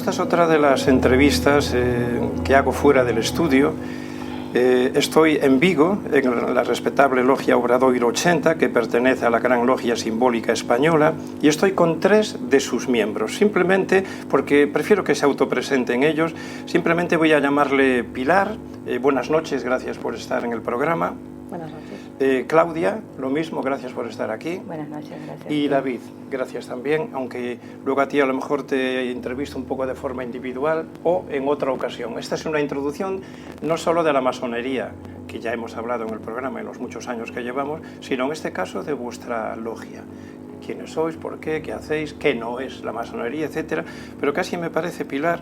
esta es otra de las entrevistas que hago fuera del estudio. Estoy en Vigo, en la respetable Logia Obradoiro 80, que pertenece a la Gran Logia Simbólica Española, y estoy con 3 de sus miembros. Simplemente, porque prefiero que se autopresenten ellos, simplemente voy a llamarle Pilar. Buenas noches, gracias por estar en el programa. Buenas noches. Claudia, lo mismo, gracias por estar aquí. Buenas noches, gracias. Y David, gracias también, aunque luego a ti a lo mejor te entrevisto un poco de forma individual o en otra ocasión. Esta es una introducción no solo de la masonería, que ya hemos hablado en el programa en los muchos años que llevamos, sino en este caso de vuestra logia. ¿Quiénes sois? ¿Por qué? ¿Qué hacéis? ¿Qué no es la masonería? Etcétera. Pero casi me parece, Pilar,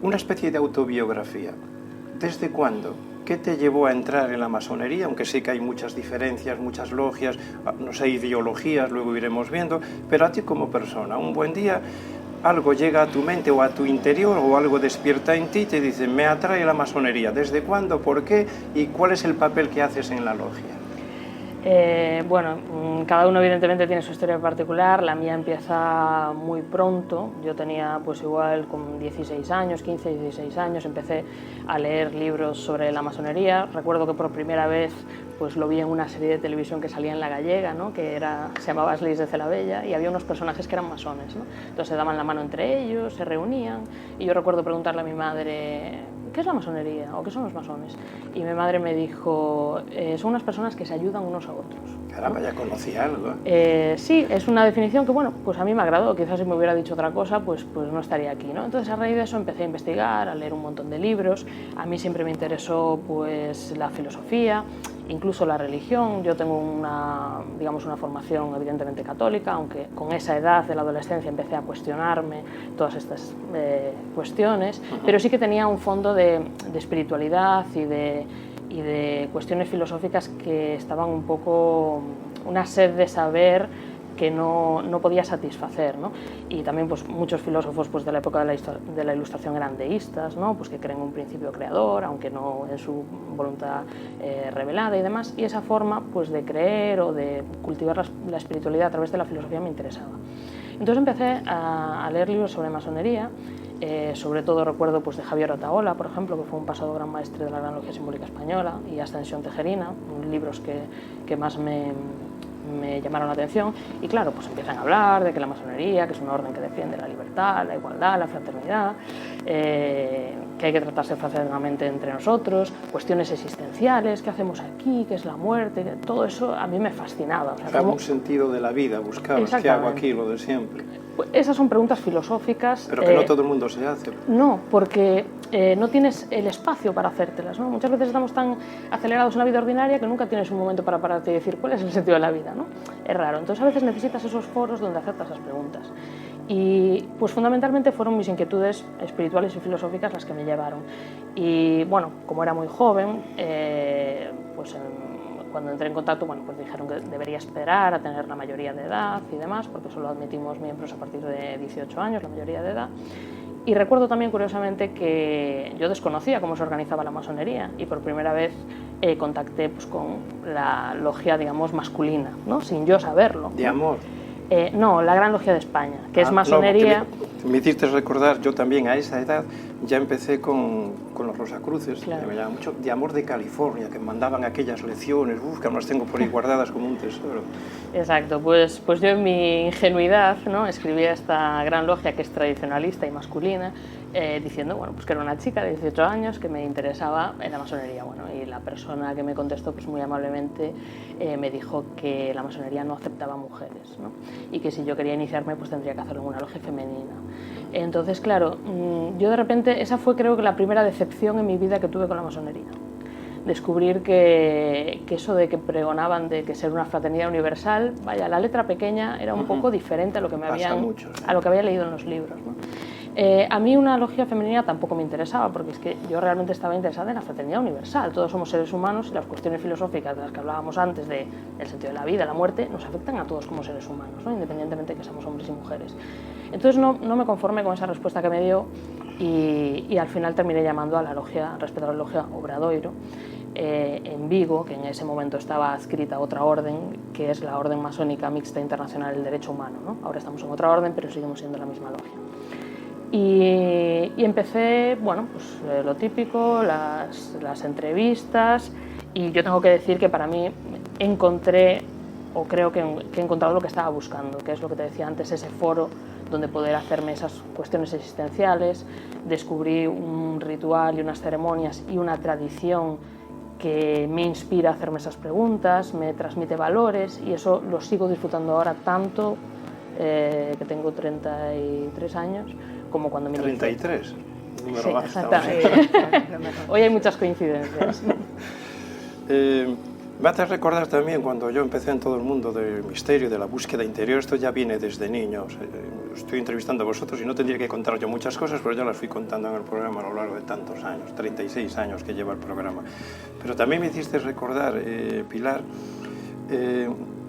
una especie de autobiografía. ¿Desde cuándo? ¿Qué te llevó a entrar en la masonería? Aunque sé que hay muchas diferencias, muchas logias, no sé, ideologías, luego iremos viendo, pero a ti como persona, un buen día algo llega a tu mente o a tu interior o algo despierta en ti y te dice, me atrae la masonería. ¿Desde cuándo? ¿Por qué? ¿Y cuál es el papel que haces en la logia? Bueno, cada uno evidentemente tiene su historia particular. La mía empieza muy pronto. Yo tenía pues igual con 16 años, 15, 16 años, empecé a leer libros sobre la masonería. Recuerdo que por primera vez pues lo vi en una serie de televisión que salía en La Gallega, ¿no? Se llamaba Las Leyes de Celavella, y había unos personajes que eran masones, ¿no? Entonces se daban la mano entre ellos, se reunían, y yo recuerdo preguntarle a mi madre, ¿qué es la masonería? ¿O qué son los masones? Y mi madre me dijo, son unas personas que se ayudan unos a otros. Caramba, ya conocía algo. Sí, es una definición que, bueno, pues a mí me agradó. Quizás si me hubiera dicho otra cosa, pues no estaría aquí, ¿no? Entonces, a raíz de eso empecé a investigar, a leer un montón de libros. A mí siempre me interesó, pues, la filosofía, incluso la religión. Yo tengo digamos, una formación evidentemente católica, aunque con esa edad de la adolescencia empecé a cuestionarme todas estas cuestiones, pero sí que tenía un fondo de espiritualidad y de cuestiones filosóficas que estaban un poco, una sed de saber que no podía satisfacer, ¿no? Y también pues, muchos filósofos pues, de la época de la Ilustración eran deístas, ¿no? Pues que creen un principio creador, aunque no en su voluntad revelada y demás, y esa forma pues, de creer o de cultivar la espiritualidad a través de la filosofía me interesaba. Entonces empecé a leer libros sobre masonería, sobre todo recuerdo pues, de Javier Otaola, por ejemplo, que fue un pasado gran maestre de la Gran Logia Simbólica Española, y Ascensión Tejerina, libros que más me llamaron la atención. Y claro, pues empiezan a hablar de que la masonería, que es una orden que defiende la libertad, la igualdad, la fraternidad, que hay que tratarse fraternalmente entre nosotros, cuestiones existenciales, qué hacemos aquí, qué es la muerte, todo eso a mí me fascinaba. O sea, un sentido de la vida, buscabas, ¿qué hago aquí? Lo de siempre. Pues esas son preguntas filosóficas. Pero que no todo el mundo se hace. No, porque no tienes el espacio para hacértelas, ¿no? Muchas veces estamos tan acelerados en la vida ordinaria que nunca tienes un momento para pararte y decir cuál es el sentido de la vida, ¿no? Es raro. Entonces a veces necesitas esos foros donde hacerte esas preguntas. Y pues fundamentalmente fueron mis inquietudes espirituales y filosóficas las que me llevaron. Y bueno, como era muy joven, pues cuando entré en contacto, bueno, pues dijeron que debería esperar a tener la mayoría de edad y demás, porque solo admitimos miembros a partir de 18 años, la mayoría de edad. Y recuerdo también, curiosamente, que yo desconocía cómo se organizaba la masonería y por primera vez contacté pues, con la logia, digamos, masculina, ¿no? Sin yo saberlo. ¿De amor? No, la Gran Logia de España, que es masonería. No, me hiciste recordar, yo también a esa edad ya empecé con los Rosacruces, claro. Que me llama mucho, de Amor de California, que mandaban aquellas lecciones, que aún las tengo por ahí guardadas como un tesoro. Exacto, pues yo en mi ingenuidad, ¿no? Escribí a esta gran logia que es tradicionalista y masculina, diciendo bueno, pues que era una chica de 18 años que me interesaba en la masonería. Bueno, y la persona que me contestó pues muy amablemente me dijo que la masonería no aceptaba mujeres, ¿no? Y que si yo quería iniciarme pues tendría que hacerlo en una logia femenina. Entonces, claro, yo de repente, esa fue creo que la primera decepción en mi vida que tuve con la masonería. Descubrir que eso de que pregonaban de que ser una fraternidad universal, vaya, la letra pequeña era un poco diferente a lo que a lo que había leído en los libros, ¿no? A mí una logia femenina tampoco me interesaba, porque es que yo realmente estaba interesada en la fraternidad universal. Todos somos seres humanos y las cuestiones filosóficas de las que hablábamos antes, del sentido de la vida, la muerte, nos afectan a todos como seres humanos, ¿no? Independientemente de que seamos hombres y mujeres. Entonces no me conformé con esa respuesta que me dio y al final terminé llamando a la logia, respecto a la logia Obradoiro, en Vigo, que en ese momento estaba adscrita a otra orden, que es la Orden Masónica Mixta Internacional del Derecho Humano, ¿no? Ahora estamos en otra orden, pero seguimos siendo la misma logia. Y empecé, bueno, pues lo típico, las entrevistas, y yo tengo que decir que para mí encontré, o creo que he encontrado lo que estaba buscando, que es lo que te decía antes, ese foro donde poder hacerme esas cuestiones existenciales. Descubrí un ritual y unas ceremonias y una tradición que me inspira a hacerme esas preguntas, me transmite valores, y eso lo sigo disfrutando ahora tanto, que tengo 33 años, como cuando me inicié. 33, número Sí, más. exactamente. Hoy hay muchas coincidencias. Me hace recordar también cuando yo empecé en todo el mundo del misterio, de la búsqueda interior. Esto ya viene desde niños. Estoy entrevistando a vosotros y no tendría que contar yo muchas cosas, pero ya las fui contando en el programa a lo largo de tantos años, 36 años que lleva el programa. Pero también me hiciste recordar, Pilar,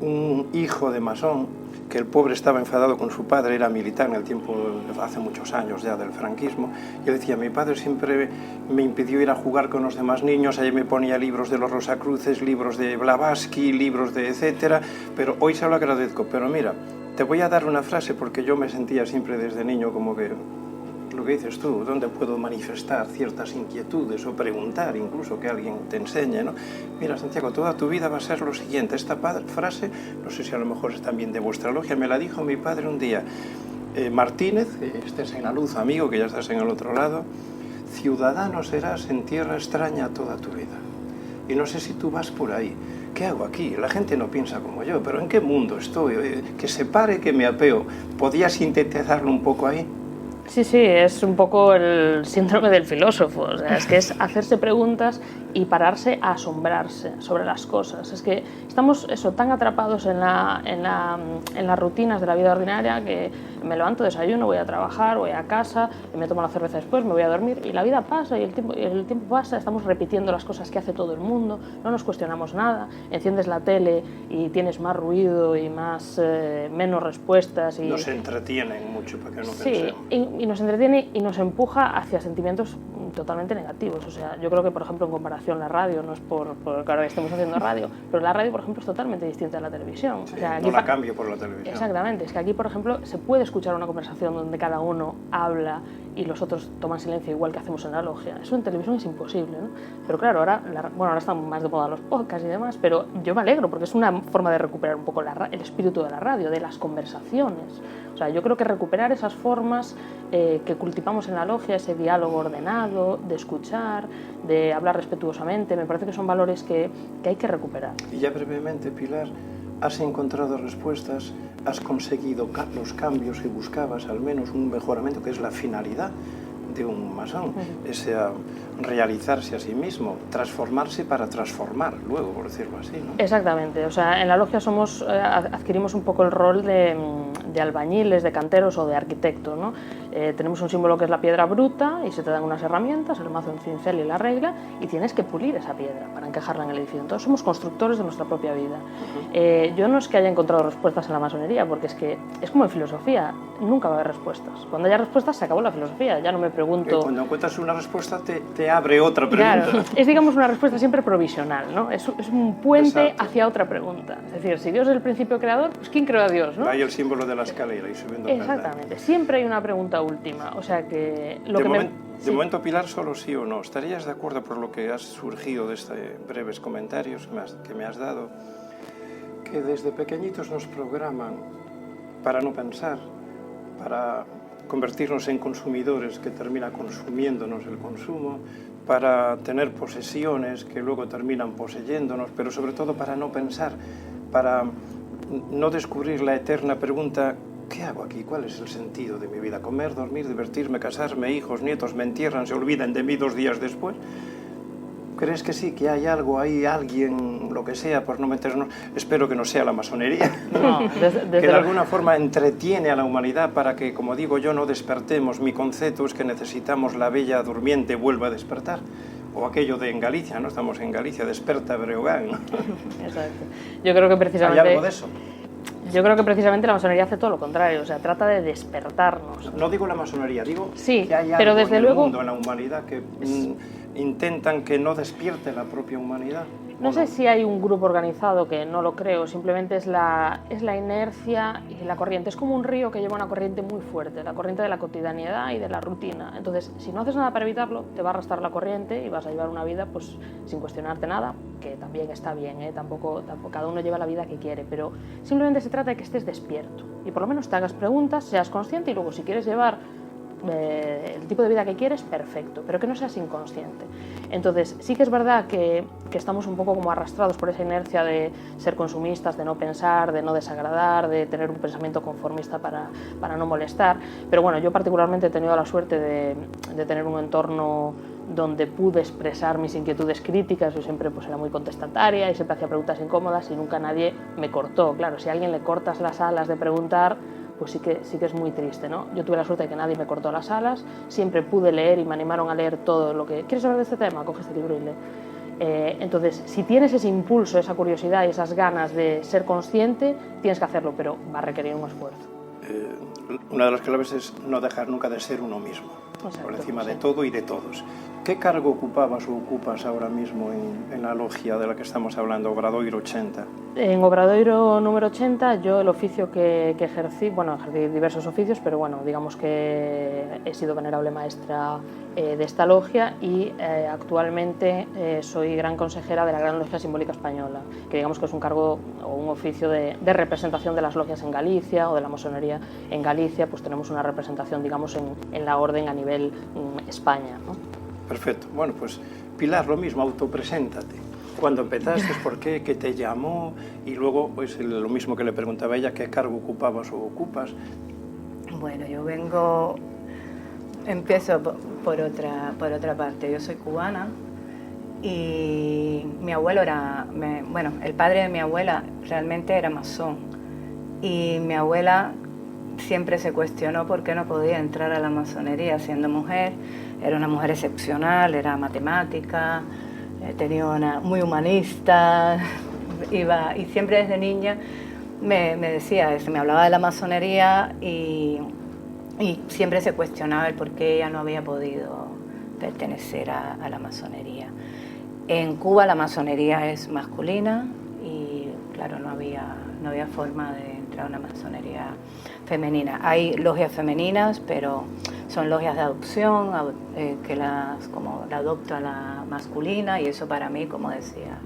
un hijo de masón, que el pobre estaba enfadado con su padre, era militar en el tiempo, hace muchos años ya, del franquismo, y él decía: mi padre siempre me impidió ir a jugar con los demás niños, ahí me ponía libros de los Rosacruces, libros de Blavatsky, libros de etcétera, pero hoy se lo agradezco. Pero mira, te voy a dar una frase, porque yo me sentía siempre desde niño como que, lo que dices tú, ¿dónde puedo manifestar ciertas inquietudes o preguntar incluso que alguien te enseñe, ¿no? Mira, Santiago, toda tu vida va a ser lo siguiente. Esta frase, no sé si a lo mejor es también de vuestra logia, me la dijo mi padre un día. Martínez, estés en la luz, amigo, que ya estás en el otro lado, ciudadano serás en tierra extraña toda tu vida. Y no sé si tú vas por ahí. ¿Qué hago aquí? La gente no piensa como yo, pero ¿en qué mundo estoy? Que se pare, que me apeo. ¿Podías sintetizarlo un poco ahí? Sí, sí, es un poco el síndrome del filósofo, o sea, es que es hacerse preguntas y pararse a asombrarse sobre las cosas. Es que estamos tan atrapados en las rutinas de la vida ordinaria, que me levanto, desayuno, voy a trabajar, voy a casa, me tomo la cerveza después, me voy a dormir, y la vida pasa y el tiempo pasa, estamos repitiendo las cosas que hace todo el mundo, no nos cuestionamos nada, enciendes la tele y tienes más ruido y menos respuestas. Y nos entretienen mucho para que no sí, pensemos. Y nos entretiene y nos empuja hacia sentimientos totalmente negativos. O sea, yo creo que, por ejemplo, en comparación la radio, no es por que ahora estemos haciendo radio, pero la radio, por ejemplo, es totalmente distinta a la televisión. Sí, o sea, no la cambio por la televisión. Exactamente, es que aquí, por ejemplo, se puede escuchar una conversación donde cada uno habla y los otros toman silencio, igual que hacemos en la logia. Eso en televisión es imposible, ¿no? Pero claro, ahora están más de moda los podcasts y demás, pero yo me alegro porque es una forma de recuperar un poco el espíritu de la radio, de las conversaciones. O sea, yo creo que recuperar esas formas que cultivamos en la logia, ese diálogo ordenado, de escuchar, de hablar respetuosamente, me parece que son valores que hay que recuperar. Y ya brevemente, Pilar, ¿has encontrado respuestas? ¿Has conseguido los cambios que buscabas, al menos un mejoramiento, que es la finalidad de un masón? Ese realizarse a sí mismo, transformarse para transformar luego, por decirlo así, ¿no? Exactamente, o sea, en la logia adquirimos un poco el rol de albañiles, de canteros o de arquitectos, ¿no? Tenemos un símbolo que es la piedra bruta y se te dan unas herramientas, el mazo, el cincel y la regla, y tienes que pulir esa piedra para encajarla en el edificio. Entonces somos constructores de nuestra propia vida. Yo no es que haya encontrado respuestas en la masonería, porque es que es como en filosofía, nunca va a haber respuestas. Cuando haya respuestas se acabó la filosofía, ya no me pregunto... Cuando encuentras una respuesta te abre otra pregunta. Claro, es, digamos, una respuesta siempre provisional, ¿no? Es un puente Exacto. hacia otra pregunta. Es decir, si Dios es el principio creador, pues ¿quién creó a Dios, no? Hay el símbolo de la escalera y subiendo. Exactamente, siempre hay una pregunta última, o sea que... De momento, Pilar, solo sí o no. ¿Estarías de acuerdo por lo que has surgido de estos breves comentarios que me has dado, que desde pequeñitos nos programan para no pensar, para convertirnos en consumidores que termina consumiéndonos el consumo, para tener posesiones que luego terminan poseyéndonos, pero sobre todo para no pensar, para no descubrir la eterna pregunta: ¿qué hago aquí? ¿Cuál es el sentido de mi vida? ¿Comer, dormir, divertirme, casarme, hijos, nietos, me entierran, se olvidan de mí 2 días después? ¿Crees que sí, que hay algo ahí, alguien, lo que sea, por no meternos? Espero que no sea la masonería, No, que de alguna forma entretiene a la humanidad para que, como digo yo, no despertemos. Mi concepto es que necesitamos la bella durmiente vuelva a despertar. O aquello de en Galicia, ¿no? Estamos en Galicia, desperta Breogán, ¿no? Exacto. Yo creo que precisamente... ¿Hay algo de eso? Yo creo que precisamente la masonería hace todo lo contrario, o sea, trata de despertarnos. No digo la masonería, digo sí, que hay algo pero desde en el luego... mundo, en la humanidad, que intentan que no despierte la propia humanidad. No sé si hay un grupo organizado, que no lo creo, simplemente es la inercia y la corriente. Es como un río que lleva una corriente muy fuerte, la corriente de la cotidianidad y de la rutina. Entonces, si no haces nada para evitarlo, te va a arrastrar la corriente y vas a llevar una vida pues sin cuestionarte nada, que también está bien, tampoco cada uno lleva la vida que quiere, pero simplemente se trata de que estés despierto y por lo menos te hagas preguntas, seas consciente y luego si quieres llevar el tipo de vida que quieres, perfecto, pero que no seas inconsciente. Entonces, sí que es verdad que estamos un poco como arrastrados por esa inercia de ser consumistas, de no pensar, de no desagradar, de tener un pensamiento conformista para no molestar, pero bueno, yo particularmente he tenido la suerte de tener un entorno donde pude expresar mis inquietudes críticas. Yo siempre pues era muy contestataria y siempre hacía preguntas incómodas y nunca nadie me cortó. Claro, si a alguien le cortas las alas de preguntar, pues sí que es muy triste, ¿no? Yo tuve la suerte de que nadie me cortó las alas, siempre pude leer y me animaron a leer todo lo que... ¿Quieres hablar de este tema? Coge este libro y lee. Entonces, si tienes ese impulso, esa curiosidad y esas ganas de ser consciente, tienes que hacerlo, pero va a requerir un esfuerzo. Una de las claves es no dejar nunca de ser uno mismo, exacto, por encima de todo y de todos. ¿Qué cargo ocupabas o ocupas ahora mismo en la logia de la que estamos hablando, Obradoiro 80? En Obradoiro número 80, yo el oficio que ejercí, bueno, ejercí diversos oficios, pero bueno, digamos que he sido venerable maestra de esta logia y actualmente soy gran consejera de la Gran Logia Simbólica Española, que digamos que es un cargo o un oficio de representación de las logias en Galicia o de la masonería en Galicia, pues tenemos una representación, digamos, en la orden a nivel España, ¿no? Perfecto. Bueno, pues Pilar, lo mismo, autopreséntate. ¿Cuándo empezaste? ¿Por qué? ¿Qué te llamó? Y luego, pues lo mismo que le preguntaba a ella, ¿qué cargo ocupabas o ocupas? Bueno, yo empiezo por otra parte. Yo soy cubana y mi abuelo el padre de mi abuela realmente era masón. Y mi abuela siempre se cuestionó por qué no podía entrar a la masonería siendo mujer. Era una mujer excepcional, era matemática, muy humanista, y siempre desde niña me decía eso, me hablaba de la masonería y siempre se cuestionaba el por qué ella no había podido pertenecer a la masonería. En Cuba la masonería es masculina y claro, no había forma de entrar a una masonería femenina. Hay logias femeninas, pero son logias de adopción, que la adopta la masculina, y eso para mí, como decía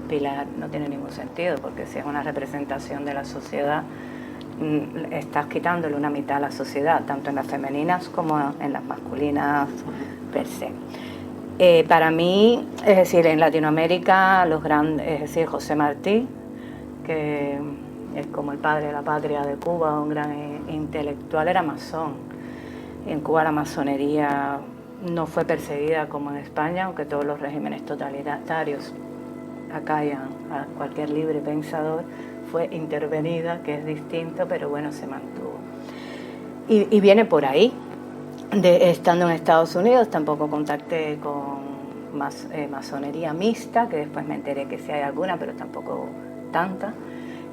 Pilar, no tiene ningún sentido, porque si es una representación de la sociedad, estás quitándole una mitad a la sociedad, tanto en las femeninas como en las masculinas per se. Para mí, es decir, en Latinoamérica, es decir, José Martí, que es como el padre de la patria de Cuba, un gran intelectual, era masón. En Cuba la masonería no fue perseguida como en España, aunque todos los regímenes totalitarios acallan a cualquier libre pensador, fue intervenida, que es distinto, pero bueno, se mantuvo. Y viene por ahí. Estando en Estados Unidos tampoco contacté con masonería mixta, que después me enteré que sí hay alguna, pero tampoco tanta.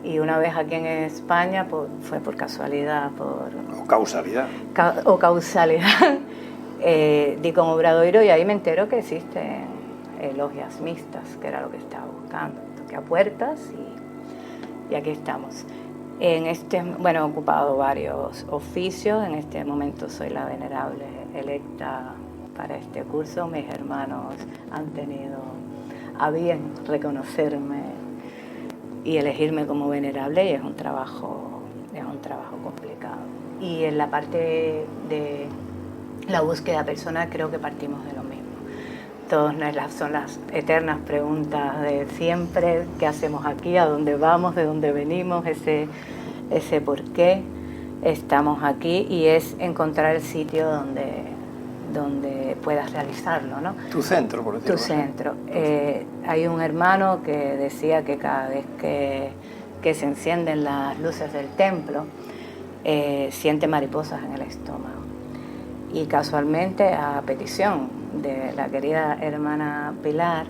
Y una vez aquí en España fue por casualidad. O causalidad. Di con Obradoiro y ahí me entero que existen logias mixtas, que era lo que estaba buscando. Toqué a puertas y aquí estamos. He ocupado varios oficios. En este momento soy la venerable electa para este curso. Mis hermanos han tenido a bien reconocerme y elegirme como venerable, y es un trabajo complicado. Y en la parte de la búsqueda personal creo que partimos de lo mismo. Son las eternas preguntas de siempre: ¿qué hacemos aquí? ¿A dónde vamos? ¿De dónde venimos? Ese por qué estamos aquí, y es encontrar el sitio donde puedas realizarlo, ¿no? Tu centro, por decirlo así. Tu centro. Hay un hermano que decía que cada vez que se encienden las luces del templo, siente mariposas en el estómago. Y casualmente, a petición de la querida hermana Pilar,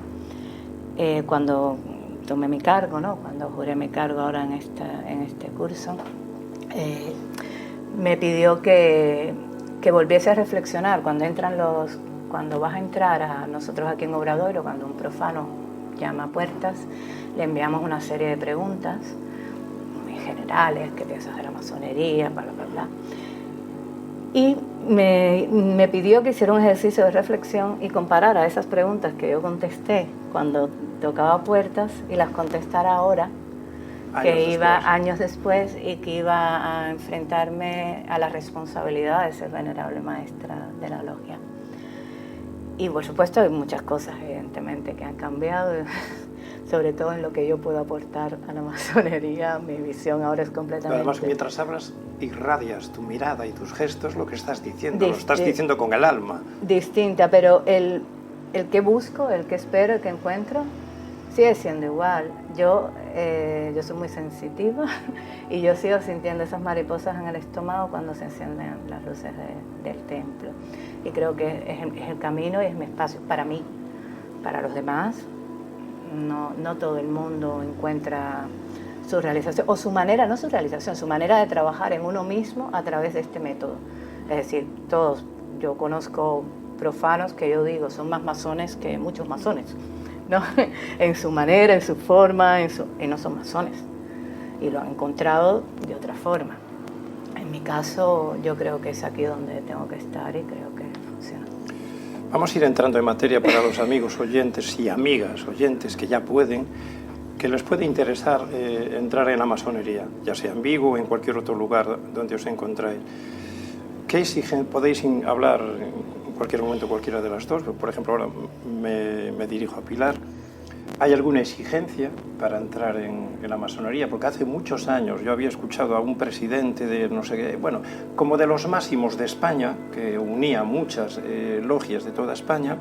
cuando tomé mi cargo, ¿no? Cuando juré mi cargo ahora en este curso, me pidió que volviese a reflexionar cuando vas a entrar nosotros aquí en Obradoiro, cuando un profano llama Puertas, le enviamos una serie de preguntas muy generales, ¿qué piensas de la masonería? Bla, bla, bla. Y me pidió que hiciera un ejercicio de reflexión y comparara esas preguntas que yo contesté cuando tocaba Puertas y las contestara ahora, años después, y que iba a enfrentarme a la responsabilidad de ser venerable maestra de la logia. Y por supuesto hay muchas cosas evidentemente que han cambiado, sobre todo en lo que yo puedo aportar a la masonería. Mi visión ahora es completamente... Además, mientras hablas, irradias tu mirada y tus gestos lo que estás diciendo, lo estás diciendo con el alma. Distinta, pero el que busco, el que espero, el que encuentro, sigue siendo igual. Yo soy muy sensitiva y yo sigo sintiendo esas mariposas en el estómago cuando se encienden las luces del templo. Y creo que es el camino y es mi espacio para mí. Para los demás, no todo el mundo encuentra su realización, o su manera, no su realización, su manera de trabajar en uno mismo a través de este método. Es decir, yo conozco profanos que yo digo son más masones que muchos masones, ¿no? En su manera, en su forma, y no son masones. Y lo han encontrado de otra forma. En mi caso, yo creo que es aquí donde tengo que estar y creo que funciona. Vamos a ir entrando en materia para los amigos oyentes y amigas oyentes que ya pueden, que les puede interesar entrar en la masonería, ya sea en Vigo o en cualquier otro lugar donde os encontráis. ¿Qué exigen? Podéis hablar en cualquier momento cualquiera de las dos. Por ejemplo, ahora me dirijo a Pilar. ¿Hay alguna exigencia para entrar en la masonería? Porque hace muchos años yo había escuchado a un presidente de no sé qué, bueno, como de los máximos de España, que unía muchas logias de toda España,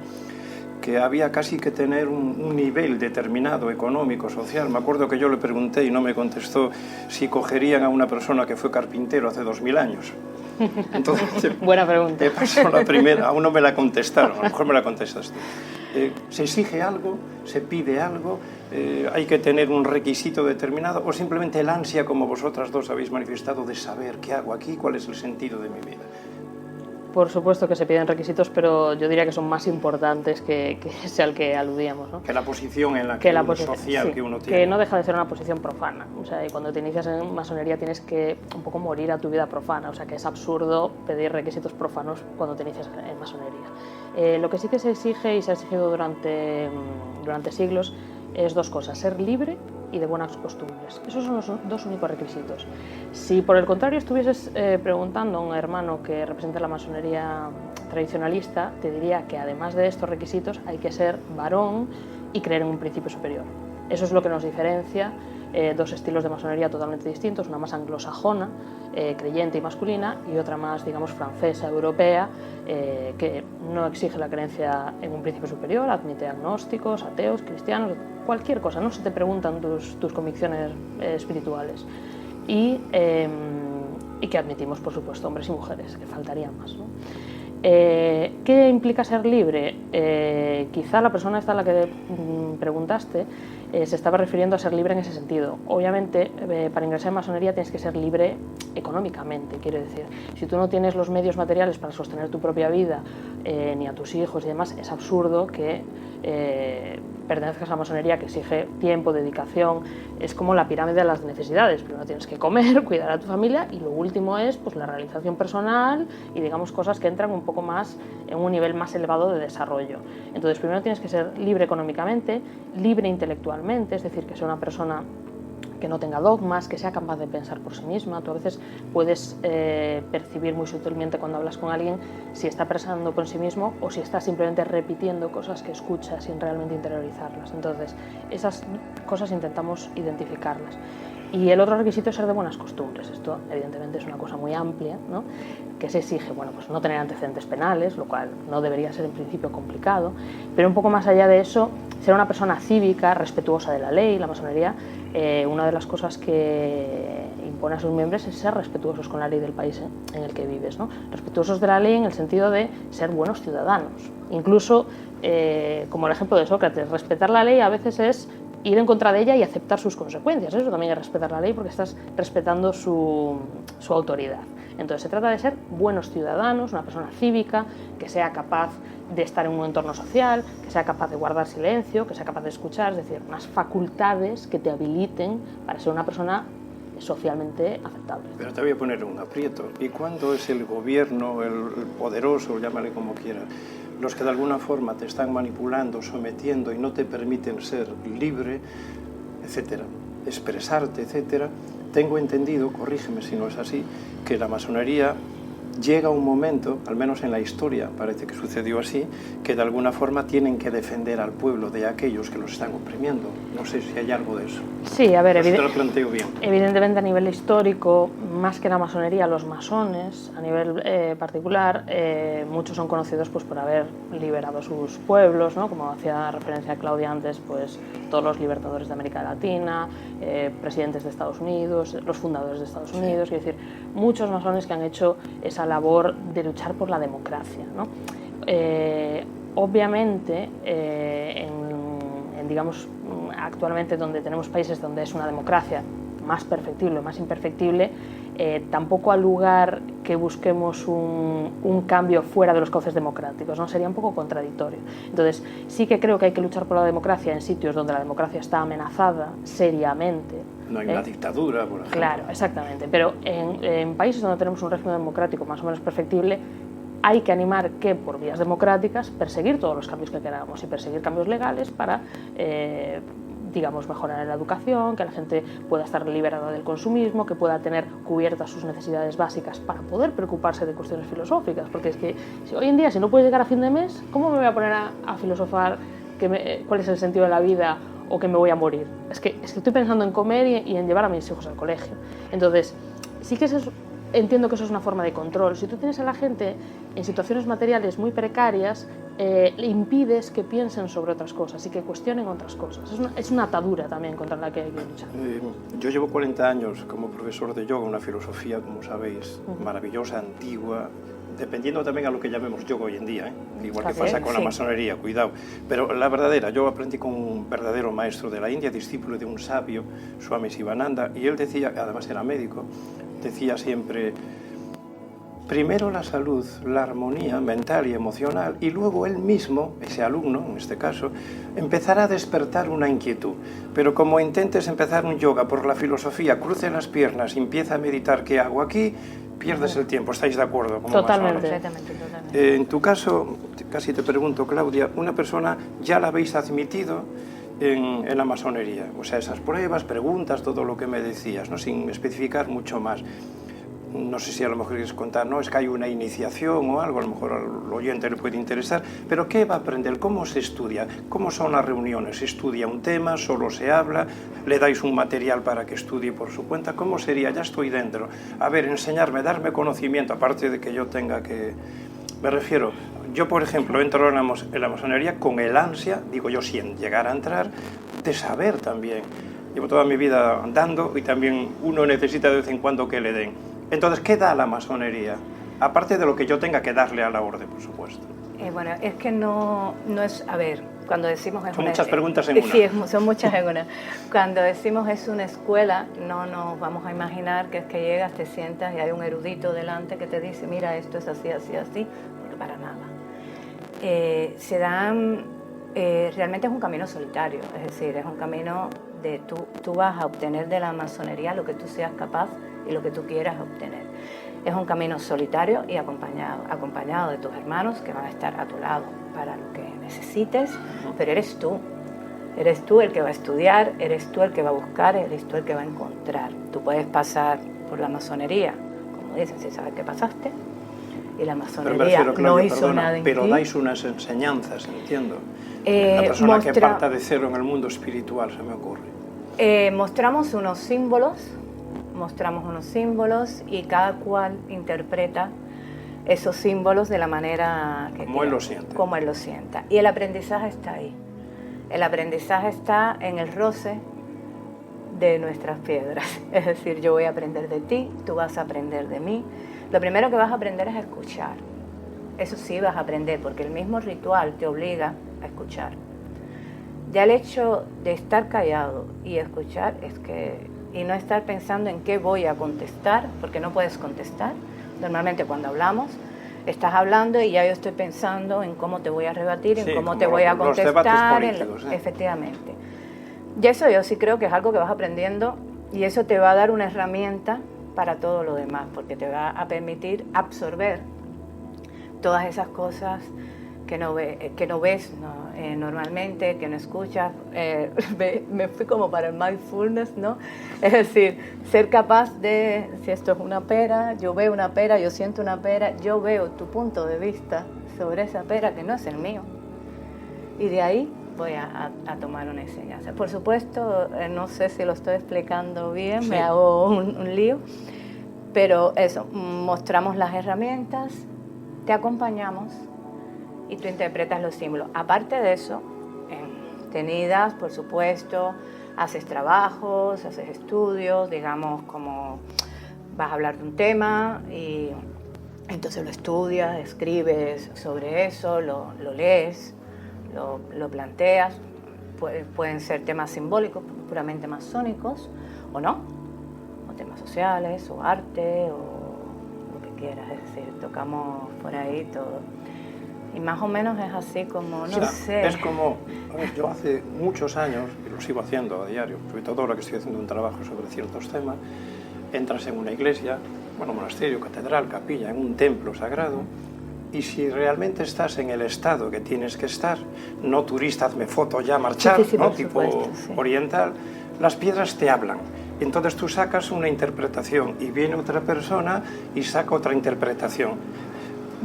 que había casi que tener un nivel determinado económico, social. Me acuerdo que yo le pregunté y no me contestó si cogerían a una persona que fue carpintero hace 2000 años. Entonces, buena pregunta. Te pasó la primera, aún no me la contestaron, a lo mejor me la contestas tú. ¿Se exige algo? ¿Se pide algo? ¿Hay que tener un requisito determinado? ¿O simplemente el ansia, como vosotras dos habéis manifestado, de saber qué hago aquí, cuál es el sentido de mi vida? Por supuesto que se piden requisitos, pero yo diría que son más importantes que ese al que aludíamos, ¿no? Que la posición en la que social, sí, que uno tiene. Que no deja de ser una posición profana. O sea, cuando te inicias en masonería tienes que un poco morir a tu vida profana. O sea, que es absurdo pedir requisitos profanos cuando te inicias en masonería. Lo que sí que se exige y se ha exigido durante siglos es dos cosas: ser libre y de buenas costumbres. Esos son los dos únicos requisitos. Si por el contrario estuvieses preguntando a un hermano que representa la masonería tradicionalista, te diría que además de estos requisitos hay que ser varón y creer en un principio superior. Eso es lo que nos diferencia dos estilos de masonería totalmente distintos, una más anglosajona, creyente y masculina, y otra más, digamos, francesa, europea, que no exige la creencia en un principio superior, admite agnósticos, ateos, cristianos, cualquier cosa, no se te preguntan tus convicciones espirituales. Y que admitimos, por supuesto, hombres y mujeres, que faltaría más, ¿no? ¿Qué implica ser libre? Quizá la persona esta a la que preguntaste se estaba refiriendo a ser libre en ese sentido. Obviamente, para ingresar en masonería tienes que ser libre económicamente, quiero decir. Si tú no tienes los medios materiales para sostener tu propia vida, ni a tus hijos y demás, es absurdo que pertenezcas a la masonería, que exige tiempo, dedicación. Es como la pirámide de las necesidades. Primero tienes que comer, cuidar a tu familia, y lo último es pues, la realización personal y, digamos, cosas que entran un poco más en un nivel más elevado de desarrollo. Entonces, primero tienes que ser libre económicamente, libre intelectualmente, es decir, que sea una persona que no tenga dogmas, que sea capaz de pensar por sí misma. Tú a veces puedes percibir muy sutilmente cuando hablas con alguien si está pensando por sí mismo o si está simplemente repitiendo cosas que escucha sin realmente interiorizarlas. Entonces, esas cosas intentamos identificarlas. Y el otro requisito es ser de buenas costumbres. Esto, evidentemente, es una cosa muy amplia, ¿no? Que se exige, bueno, pues no tener antecedentes penales, lo cual no debería ser en principio complicado, pero un poco más allá de eso, ser una persona cívica, respetuosa de la ley. La masonería, una de las cosas que impone a sus miembros es ser respetuosos con la ley del país en el que vives, ¿no? Respetuosos de la ley en el sentido de ser buenos ciudadanos. Incluso, como el ejemplo de Sócrates, respetar la ley a veces es ir en contra de ella y aceptar sus consecuencias. Eso también es respetar la ley, porque estás respetando su autoridad. Entonces se trata de ser buenos ciudadanos, una persona cívica, que sea capaz de estar en un entorno social, que sea capaz de guardar silencio, que sea capaz de escuchar, es decir, unas facultades que te habiliten para ser una persona socialmente aceptable. Pero te voy a poner un aprieto. ¿Y cuándo es el gobierno, el poderoso, llámale como quieras, los que de alguna forma te están manipulando, sometiendo y no te permiten ser libre, etcétera, expresarte, etcétera? Tengo entendido, corrígeme si no es así, que la masonería llega un momento, al menos en la historia parece que sucedió así, que de alguna forma tienen que defender al pueblo de aquellos que los están oprimiendo. No sé si hay algo de eso. Sí, a ver, te lo planteo bien. Evidentemente a nivel histórico, más que la masonería, los masones, a nivel particular, muchos son conocidos pues, por haber liberado sus pueblos, ¿no? Como hacía referencia Claudia antes, pues todos los libertadores de América Latina, presidentes de Estados Unidos, los fundadores de Estados Unidos, es decir, muchos masones que han hecho esa labor de luchar por la democracia, ¿no? Obviamente, digamos, actualmente donde tenemos países donde es una democracia más perfectible, más imperfectible, tampoco ha lugar que busquemos un cambio fuera de los cauces democráticos, ¿no? Sería un poco contradictorio. Entonces, sí que creo que hay que luchar por la democracia en sitios donde la democracia está amenazada seriamente. No hay una dictadura, por ejemplo. Claro, exactamente. Pero en países donde tenemos un régimen democrático más o menos perfectible, hay que animar que, por vías democráticas, perseguir todos los cambios que queramos y perseguir cambios legales para, digamos, mejorar en la educación, que la gente pueda estar liberada del consumismo, que pueda tener cubiertas sus necesidades básicas para poder preocuparse de cuestiones filosóficas. Porque es que hoy en día, si no puedes llegar a fin de mes, ¿cómo me voy a poner a filosofar cuál es el sentido de la vida o que me voy a morir? Es que estoy pensando en comer y en llevar a mis hijos al colegio. Entonces, sí que entiendo que eso es una forma de control. Si tú tienes a la gente en situaciones materiales muy precarias, le impides que piensen sobre otras cosas y que cuestionen otras cosas. Es una atadura también contra la que hay que luchar. Yo llevo 40 años como profesor de yoga, una filosofía, como sabéis, maravillosa, antigua, dependiendo también a lo que llamemos yoga hoy en día, igual que pasa con la masonería, cuidado. Pero la verdadera, yo aprendí con un verdadero maestro de la India, discípulo de un sabio, Swami Sivananda, y él decía, además era médico, decía siempre: primero la salud, la armonía mental y emocional, y luego él mismo, ese alumno en este caso, empezará a despertar una inquietud. Pero como intentes empezar un yoga por la filosofía, cruce las piernas y empieza a meditar qué hago aquí, pierdes el tiempo. ¿Estáis de acuerdo? Totalmente. En tu caso, casi te pregunto, Claudia, una persona ya la habéis admitido en la masonería, o sea, esas pruebas, preguntas, todo lo que me decías, ¿no? Sin especificar mucho más. No sé si a lo mejor quieres contar, no, es que hay una iniciación o algo, a lo mejor al oyente le puede interesar, pero ¿qué va a aprender? ¿Cómo se estudia? ¿Cómo son las reuniones? ¿Se estudia un tema? ¿Solo se habla? ¿Le dais un material para que estudie por su cuenta? ¿Cómo sería? Ya estoy dentro. A ver, enseñarme, darme conocimiento, aparte de que yo tenga que... Me refiero, yo por ejemplo entro en la masonería con el ansia, digo yo, sin llegar a entrar, de saber también. Llevo toda mi vida andando y también uno necesita de vez en cuando que le den. Entonces, ¿qué da la masonería? Aparte de lo que yo tenga que darle a la orden, por supuesto. Bueno, es que no es... A ver, cuando decimos... Son muchas preguntas en una. Sí, son muchas en una. Cuando decimos es una escuela, no nos vamos a imaginar que es que llegas, te sientas y hay un erudito delante que te dice, mira, esto es así, así, así, porque para nada. Realmente es un camino solitario, es decir, es un camino de tú vas a obtener de la masonería lo que tú seas capaz y lo que tú quieras obtener. Es un camino solitario y acompañado de tus hermanos que van a estar a tu lado para lo que necesites, pero eres tú el que va a estudiar, eres tú el que va a buscar, eres tú el que va a encontrar. Tú puedes pasar por la masonería, como dicen, si sabes que pasaste, y la masonería no hizo nada en ti. Pero dais unas enseñanzas, entiendo. La persona que parta de cero en el mundo espiritual, se me ocurre. Mostramos unos símbolos y cada cual interpreta esos símbolos de la manera que como él lo siente. Como él lo sienta. Y el aprendizaje está ahí. El aprendizaje está en el roce de nuestras piedras. Es decir, yo voy a aprender de ti, tú vas a aprender de mí. Lo primero que vas a aprender es a escuchar. Eso sí vas a aprender, porque el mismo ritual te obliga a escuchar. Ya el hecho de estar callado y escuchar y no estar pensando en qué voy a contestar, porque no puedes contestar, Normalmente cuando hablamos, estás hablando y ya yo estoy pensando en cómo te voy a rebatir, en cómo te voy a contestar. Efectivamente. Y eso yo sí creo que es algo que vas aprendiendo y eso te va a dar una herramienta para todo lo demás, porque te va a permitir absorber todas esas cosas que no ves normalmente, que no escuchas. Me fui como para el mindfulness, ¿no? Es decir, ser capaz de, si esto es una pera, yo veo una pera, yo siento una pera, yo veo tu punto de vista sobre esa pera que no es el mío. Y de ahí voy a tomar una enseñanza. Por supuesto, no sé si lo estoy explicando bien, sí. Me hago un lío, pero eso, mostramos las herramientas, te acompañamos y tú interpretas los símbolos. Aparte de eso, tenidas, por supuesto, haces trabajos, haces estudios, digamos, como vas a hablar de un tema y entonces lo estudias, escribes sobre eso, lo lees, lo planteas. Pueden ser temas simbólicos, puramente masónicos, o no, o temas sociales, o arte, o lo que quieras, es decir, tocamos por ahí todo. Y más o menos es así como, no sé. Es como, a ver, yo hace muchos años, y lo sigo haciendo a diario, sobre todo ahora que estoy haciendo un trabajo sobre ciertos temas, entras en una iglesia, bueno, monasterio, catedral, capilla, en un templo sagrado, y si realmente estás en el estado que tienes que estar, no turista, hazme foto, ya marchar, sí, ¿no? Tipo oriental, las piedras te hablan. Entonces tú sacas una interpretación y viene otra persona y saca otra interpretación.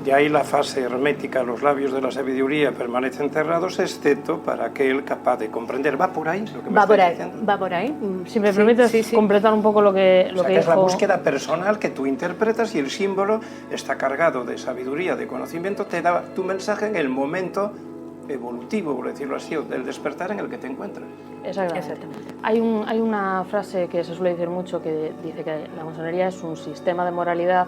De ahí la fase hermética, los labios de la sabiduría permanecen cerrados, excepto para aquel capaz de comprender. ¿Va por ahí lo que me estás diciendo? Va por ahí. Si me permites completar un poco lo que dijo. Es la búsqueda personal que tú interpretas y el símbolo está cargado de sabiduría, de conocimiento, te da tu mensaje en el momento evolutivo, por decirlo así, del despertar en el que te encuentras. Exactamente. Hay una frase que se suele decir mucho que dice que la masonería es un sistema de moralidad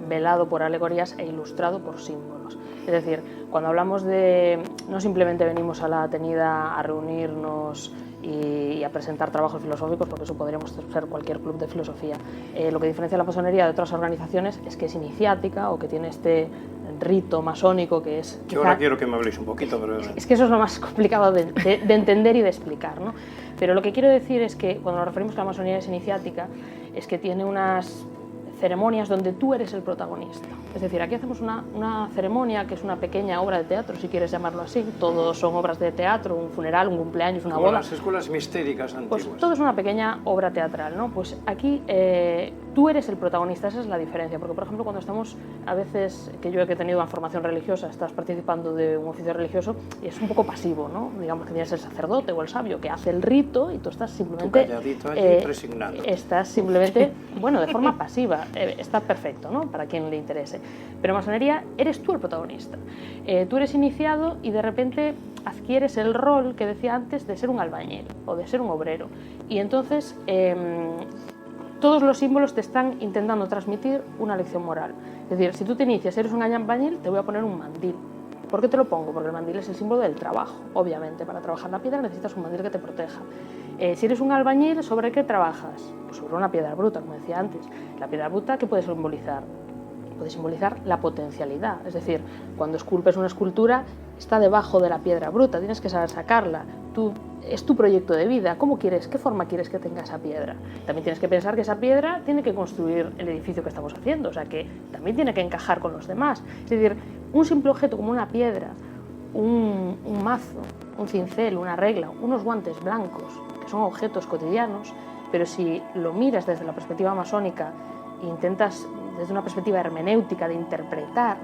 velado por alegorías e ilustrado por símbolos. Es decir, cuando hablamos de... no simplemente venimos a la Atenida a reunirnos y a presentar trabajos filosóficos, porque eso podríamos ser cualquier club de filosofía. Lo que diferencia la masonería de otras organizaciones es que es iniciática o que tiene este rito masónico que es... Yo ahora quiero que me habléis un poquito, pero... Es que eso es lo más complicado de entender y de explicar, ¿no? Pero lo que quiero decir es que cuando nos referimos a la masonería es iniciática, es que tiene unas ceremonias donde tú eres el protagonista. Es decir, aquí hacemos una ceremonia que es una pequeña obra de teatro, si quieres llamarlo así. Todos son obras de teatro, un funeral, un cumpleaños, una boda. Las escuelas mistéricas antiguas. Pues todo es una pequeña obra teatral, ¿no? Pues aquí tú eres el protagonista, esa es la diferencia. Porque, por ejemplo, cuando estamos, a veces, que yo he tenido una formación religiosa, estás participando de un oficio religioso y es un poco pasivo, ¿no? Digamos que tienes el sacerdote o el sabio que hace el rito y tú estás simplemente... Tú calladito allí, presignando. Estás simplemente, bueno, de forma pasiva. Está perfecto, ¿no? Para quien le interese. Pero en masonería eres tú el protagonista. Tú eres iniciado y de repente adquieres el rol que decía antes de ser un albañil o de ser un obrero. Y entonces todos los símbolos te están intentando transmitir una lección moral. Es decir, si tú te inicias, eres un albañil, te voy a poner un mandil. ¿Por qué te lo pongo? Porque el mandil es el símbolo del trabajo. Obviamente, para trabajar la piedra necesitas un mandil que te proteja. Si eres un albañil, ¿sobre qué trabajas? Pues sobre una piedra bruta, como decía antes. La piedra bruta, ¿qué puede simbolizar? Puede simbolizar la potencialidad. Es decir, cuando esculpes una escultura, está debajo de la piedra bruta, tienes que saber sacarla. Es tu proyecto de vida. ¿Qué forma quieres que tenga esa piedra? También tienes que pensar que esa piedra tiene que construir el edificio que estamos haciendo, o sea que también tiene que encajar con los demás. Es decir, un simple objeto como una piedra, un mazo, un cincel, una regla, unos guantes blancos, que son objetos cotidianos, pero si lo miras desde la perspectiva masónica e intentas desde una perspectiva hermenéutica de interpretar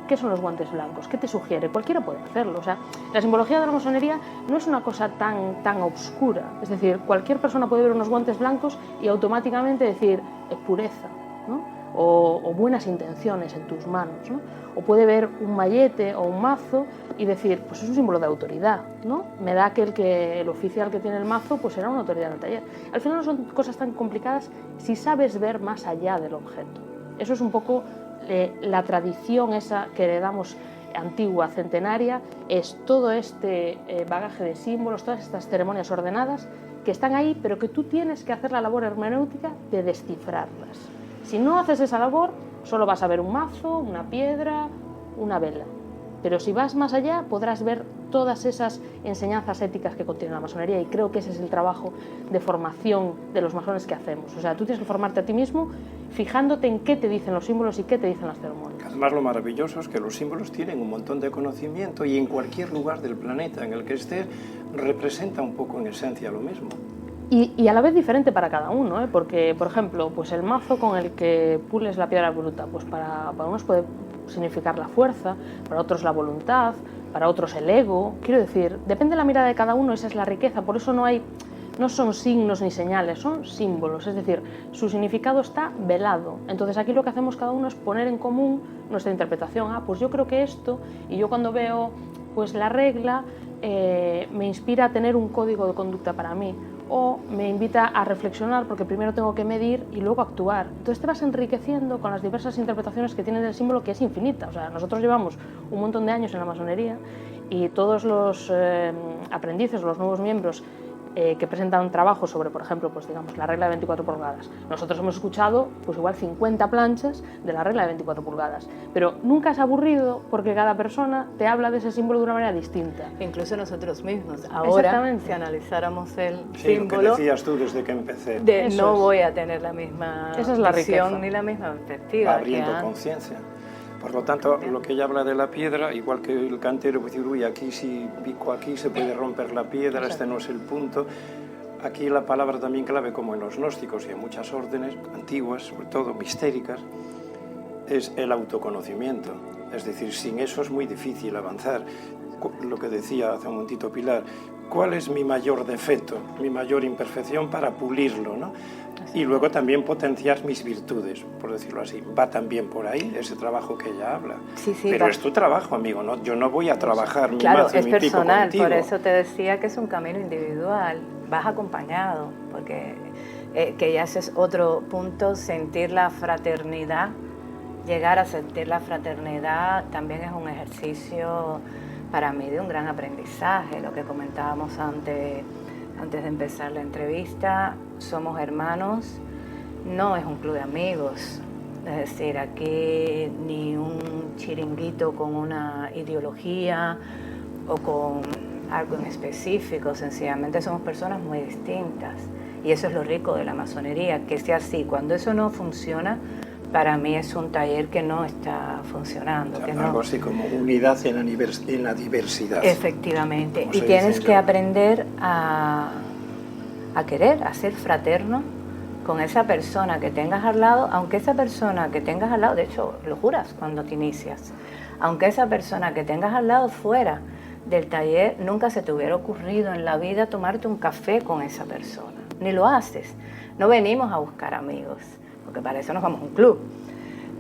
qué son los guantes blancos, qué te sugiere, cualquiera puede hacerlo. O sea, la simbología de la masonería no es una cosa tan obscura. Es decir, cualquier persona puede ver unos guantes blancos y automáticamente decir pureza, ¿no? o buenas intenciones en tus manos, ¿no? O puede ver un mallete o un mazo y decir, pues es un símbolo de autoridad, ¿no? Me da que el oficial que tiene el mazo pues será una autoridad en el taller. Al final no son cosas tan complicadas si sabes ver más allá del objeto. Eso es un poco la tradición esa que heredamos antigua, centenaria, es todo este bagaje de símbolos, todas estas ceremonias ordenadas que están ahí, pero que tú tienes que hacer la labor hermenéutica de descifrarlas. Si no haces esa labor, solo vas a ver un mazo, una piedra, una vela. Pero si vas más allá, podrás ver todas esas enseñanzas éticas que contiene la masonería, y creo que ese es el trabajo de formación de los masones que hacemos. O sea, tú tienes que formarte a ti mismo fijándote en qué te dicen los símbolos y qué te dicen las ceremonias. Además, lo maravilloso es que los símbolos tienen un montón de conocimiento y en cualquier lugar del planeta en el que estés representa un poco en esencia lo mismo. Y a la vez diferente para cada uno, ¿eh? Porque, por ejemplo, pues el mazo con el que pules la piedra bruta, pues para unos puede significar la fuerza, para otros la voluntad, para otros el ego. Quiero decir, depende de la mirada de cada uno, esa es la riqueza. Por eso no son signos ni señales, son símbolos, es decir, su significado está velado. Entonces aquí lo que hacemos cada uno es poner en común nuestra interpretación. Pues yo creo que esto, y yo cuando veo pues la regla, me inspira a tener un código de conducta para mí, o me invita a reflexionar porque primero tengo que medir y luego actuar. Entonces te vas enriqueciendo con las diversas interpretaciones que tiene del símbolo, que es infinita. O sea, nosotros llevamos un montón de años en la masonería y todos los aprendices, los nuevos miembros que presentan trabajos sobre, por ejemplo, pues digamos, la regla de 24 pulgadas. Nosotros hemos escuchado pues igual 50 planchas de la regla de 24 pulgadas, pero nunca es aburrido porque cada persona te habla de ese símbolo de una manera distinta. Incluso nosotros mismos. Ahora, si analizáramos el símbolo... Lo que decías tú desde que empecé. No voy a tener la misma visión ni la misma perspectiva. Va abriendo conciencia. Por lo tanto, lo que ella habla de la piedra, igual que el cantero, pues decir, uy, aquí si pico aquí se puede romper la piedra, exacto, este no es el punto. Aquí la palabra también clave, como en los gnósticos y en muchas órdenes antiguas, sobre todo mistéricas, es el autoconocimiento. Es decir, sin eso es muy difícil avanzar. Lo que decía hace un momentito Pilar, ¿cuál es mi mayor defecto, mi mayor imperfección para pulirlo, ¿no? Y luego también potenciar mis virtudes, por decirlo así. Va también por ahí ese trabajo que ella habla. Sí, pero es tu trabajo, amigo, ¿no? Yo no voy a trabajar mi claro, mazo y mi pico contigo. Claro, es personal, por eso te decía que es un camino individual. Vas acompañado, porque que ya ese es otro punto, sentir la fraternidad. Llegar a sentir la fraternidad también es un ejercicio para mí de un gran aprendizaje. Lo que comentábamos antes de empezar la entrevista, somos hermanos, no es un club de amigos, es decir, aquí ni un chiringuito con una ideología o con algo en específico, sencillamente somos personas muy distintas y eso es lo rico de la masonería, que sea así. Cuando eso no funciona, para mí es un taller que no está funcionando. O sea, algo así como unidad en la diversidad. Efectivamente. Y tienes que aprender a querer, a ser fraterno con esa persona que tengas al lado, aunque esa persona que tengas al lado, de hecho lo juras cuando te inicias, aunque esa persona que tengas al lado fuera del taller, nunca se te hubiera ocurrido en la vida tomarte un café con esa persona. Ni lo haces. No venimos a buscar amigos, porque para eso nos vamos a un club,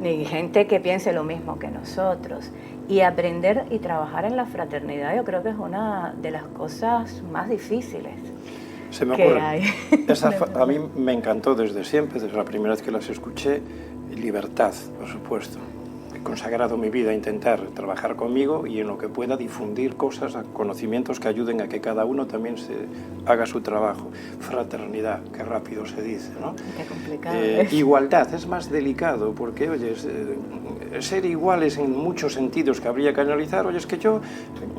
ni gente que piense lo mismo que nosotros. Y aprender y trabajar en la fraternidad yo creo que es una de las cosas más difíciles Se me ocurre. A mí me encantó desde siempre, desde la primera vez que las escuché, libertad, por supuesto. He consagrado mi vida a intentar trabajar conmigo y en lo que pueda difundir cosas, conocimientos que ayuden a que cada uno también se haga su trabajo. Fraternidad, qué rápido se dice, ¿no? Qué complicado. Igualdad es más delicado porque, oye, ser iguales en muchos sentidos que habría que analizar. Oye, es que yo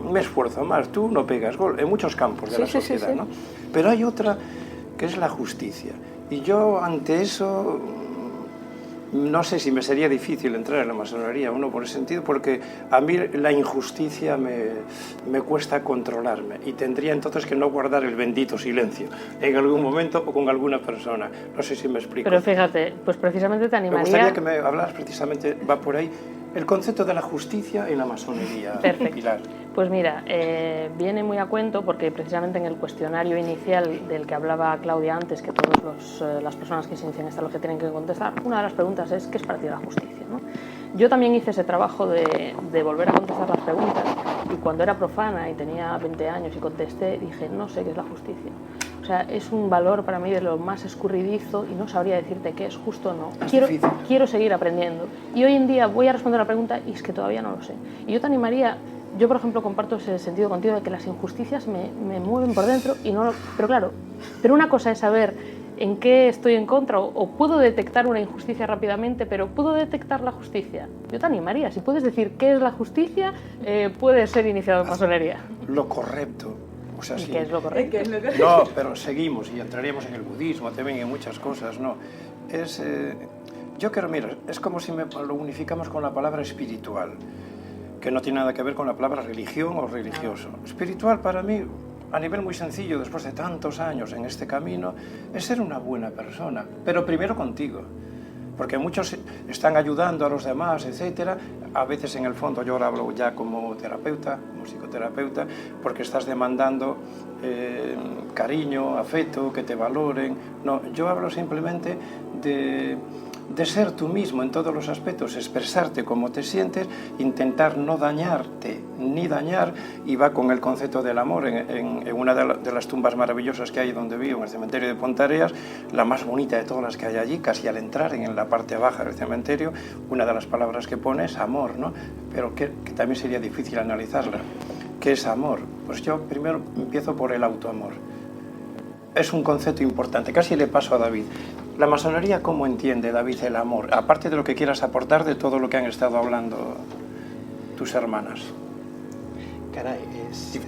me esfuerzo más, tú no pegas gol, en muchos campos de la sociedad, ¿no? Pero hay otra que es la justicia. Y yo ante eso no sé si me sería difícil entrar en la masonería o no por ese sentido, porque a mí la injusticia me cuesta controlarme y tendría entonces que no guardar el bendito silencio en algún momento o con alguna persona. No sé si me explico. Pero fíjate, pues precisamente te animaría... Me gustaría que me hablaras precisamente, va por ahí, el concepto de la justicia en la masonería. Perfecto. Pilar. Pues mira, viene muy a cuento porque precisamente en el cuestionario inicial del que hablaba Claudia antes, que todas las personas que se inician esta logia tienen que contestar, una de las preguntas es ¿qué es para ti la justicia? ¿No? Yo también hice ese trabajo de volver a contestar las preguntas y cuando era profana y tenía 20 años y contesté, dije, no sé qué es la justicia. O sea, es un valor para mí de lo más escurridizo y no sabría decirte qué es justo o no. Quiero seguir aprendiendo. Y hoy en día voy a responder la pregunta y es que todavía no lo sé. Y yo te animaría, yo por ejemplo comparto ese sentido contigo de que las injusticias me mueven por dentro y no... Pero claro, pero una cosa es saber en qué estoy en contra, o puedo detectar una injusticia rápidamente, pero ¿puedo detectar la justicia? Yo te animaría, si puedes decir qué es la justicia, puedes ser iniciado en masonería. Lo correcto. O sea, ¿Y sí. qué es lo correcto? No, pero seguimos y entraríamos en el budismo, también en muchas cosas, ¿no? Yo creo, mira, es como si lo unificamos con la palabra espiritual, que no tiene nada que ver con la palabra religión o religioso. Espiritual para mí, a nivel muy sencillo, después de tantos años en este camino, es ser una buena persona, pero primero contigo. Porque muchos están ayudando a los demás, etcétera. A veces en el fondo yo ahora hablo ya como terapeuta, como psicoterapeuta, porque estás demandando cariño, afecto, que te valoren. No, yo hablo simplemente de ser tú mismo en todos los aspectos, expresarte como te sientes, intentar no dañarte ni dañar, y va con el concepto del amor. En una de las tumbas maravillosas que hay donde vivo, en el cementerio de Pontareas, la más bonita de todas las que hay allí, casi al entrar en la parte baja del cementerio, una de las palabras que pone es amor, ¿no? Pero que también sería difícil analizarla. ¿Qué es amor? Pues yo primero empiezo por el autoamor. Es un concepto importante, casi le paso a David. La masonería, ¿cómo entiende, David, el amor? Aparte de lo que quieras aportar de todo lo que han estado hablando tus hermanas. Caray,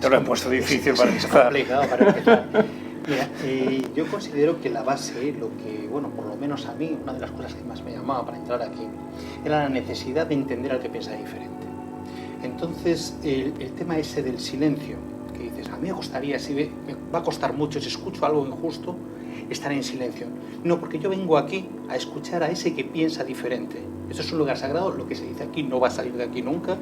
te lo he puesto difícil para empezar. Es complicado para empezar. Mira, yo considero que la base, lo que, bueno, por lo menos a mí, una de las cosas que más me llamaba para entrar aquí, era la necesidad de entender al que piensa diferente. Entonces, el tema ese del silencio, que dices, a mí me gustaría, me va a costar mucho, si escucho algo injusto, estar en silencio. No, porque yo vengo aquí a escuchar a ese que piensa diferente. Esto es un lugar sagrado, lo que se dice aquí no va a salir de aquí nunca.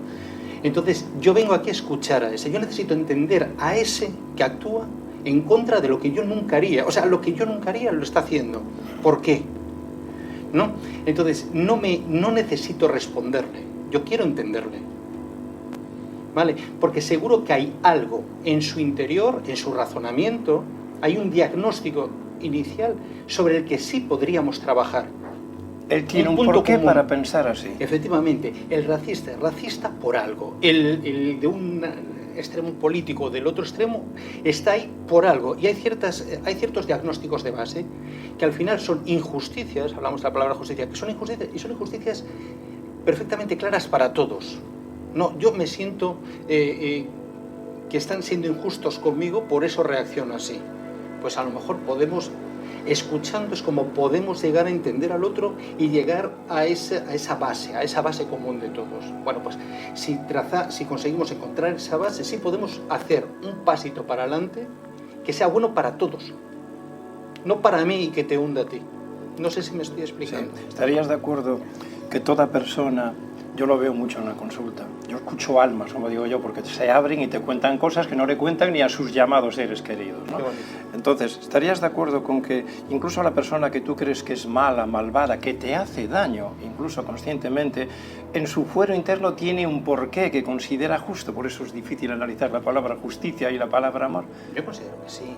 Entonces, yo vengo aquí a escuchar a ese. Yo necesito entender a ese que actúa en contra de lo que yo nunca haría. O sea, lo que yo nunca haría lo está haciendo. ¿Por qué? ¿No? Entonces, no necesito responderle. Yo quiero entenderle. ¿Vale? Porque seguro que hay algo en su interior, en su razonamiento, hay un diagnóstico inicial sobre el que sí podríamos trabajar. Él tiene un porqué para pensar así. Efectivamente, el racista es racista por algo. El de un extremo político del otro extremo está ahí por algo. Y hay ciertos diagnósticos de base que al final son injusticias, hablamos de la palabra justicia, que son injusticias, y son injusticias perfectamente claras para todos. No, yo me siento que están siendo injustos conmigo, por eso reacciono así. Pues a lo mejor escuchando es como podemos llegar a entender al otro y llegar a esa base común de todos. Bueno, pues si conseguimos encontrar esa base, sí podemos hacer un pasito para adelante que sea bueno para todos, no para mí y que te hunda a ti. No sé si me estoy explicando. Sí. ¿Estarías de acuerdo que toda persona, yo lo veo mucho en la consulta, yo escucho almas, como digo yo, porque se abren y te cuentan cosas que no le cuentan ni a sus llamados seres queridos, ¿no? Entonces, ¿estarías de acuerdo con que incluso la persona que tú crees que es mala, malvada, que te hace daño, incluso conscientemente, en su fuero interno tiene un porqué que considera justo? Por eso es difícil analizar la palabra justicia y la palabra amor. Yo considero que sí.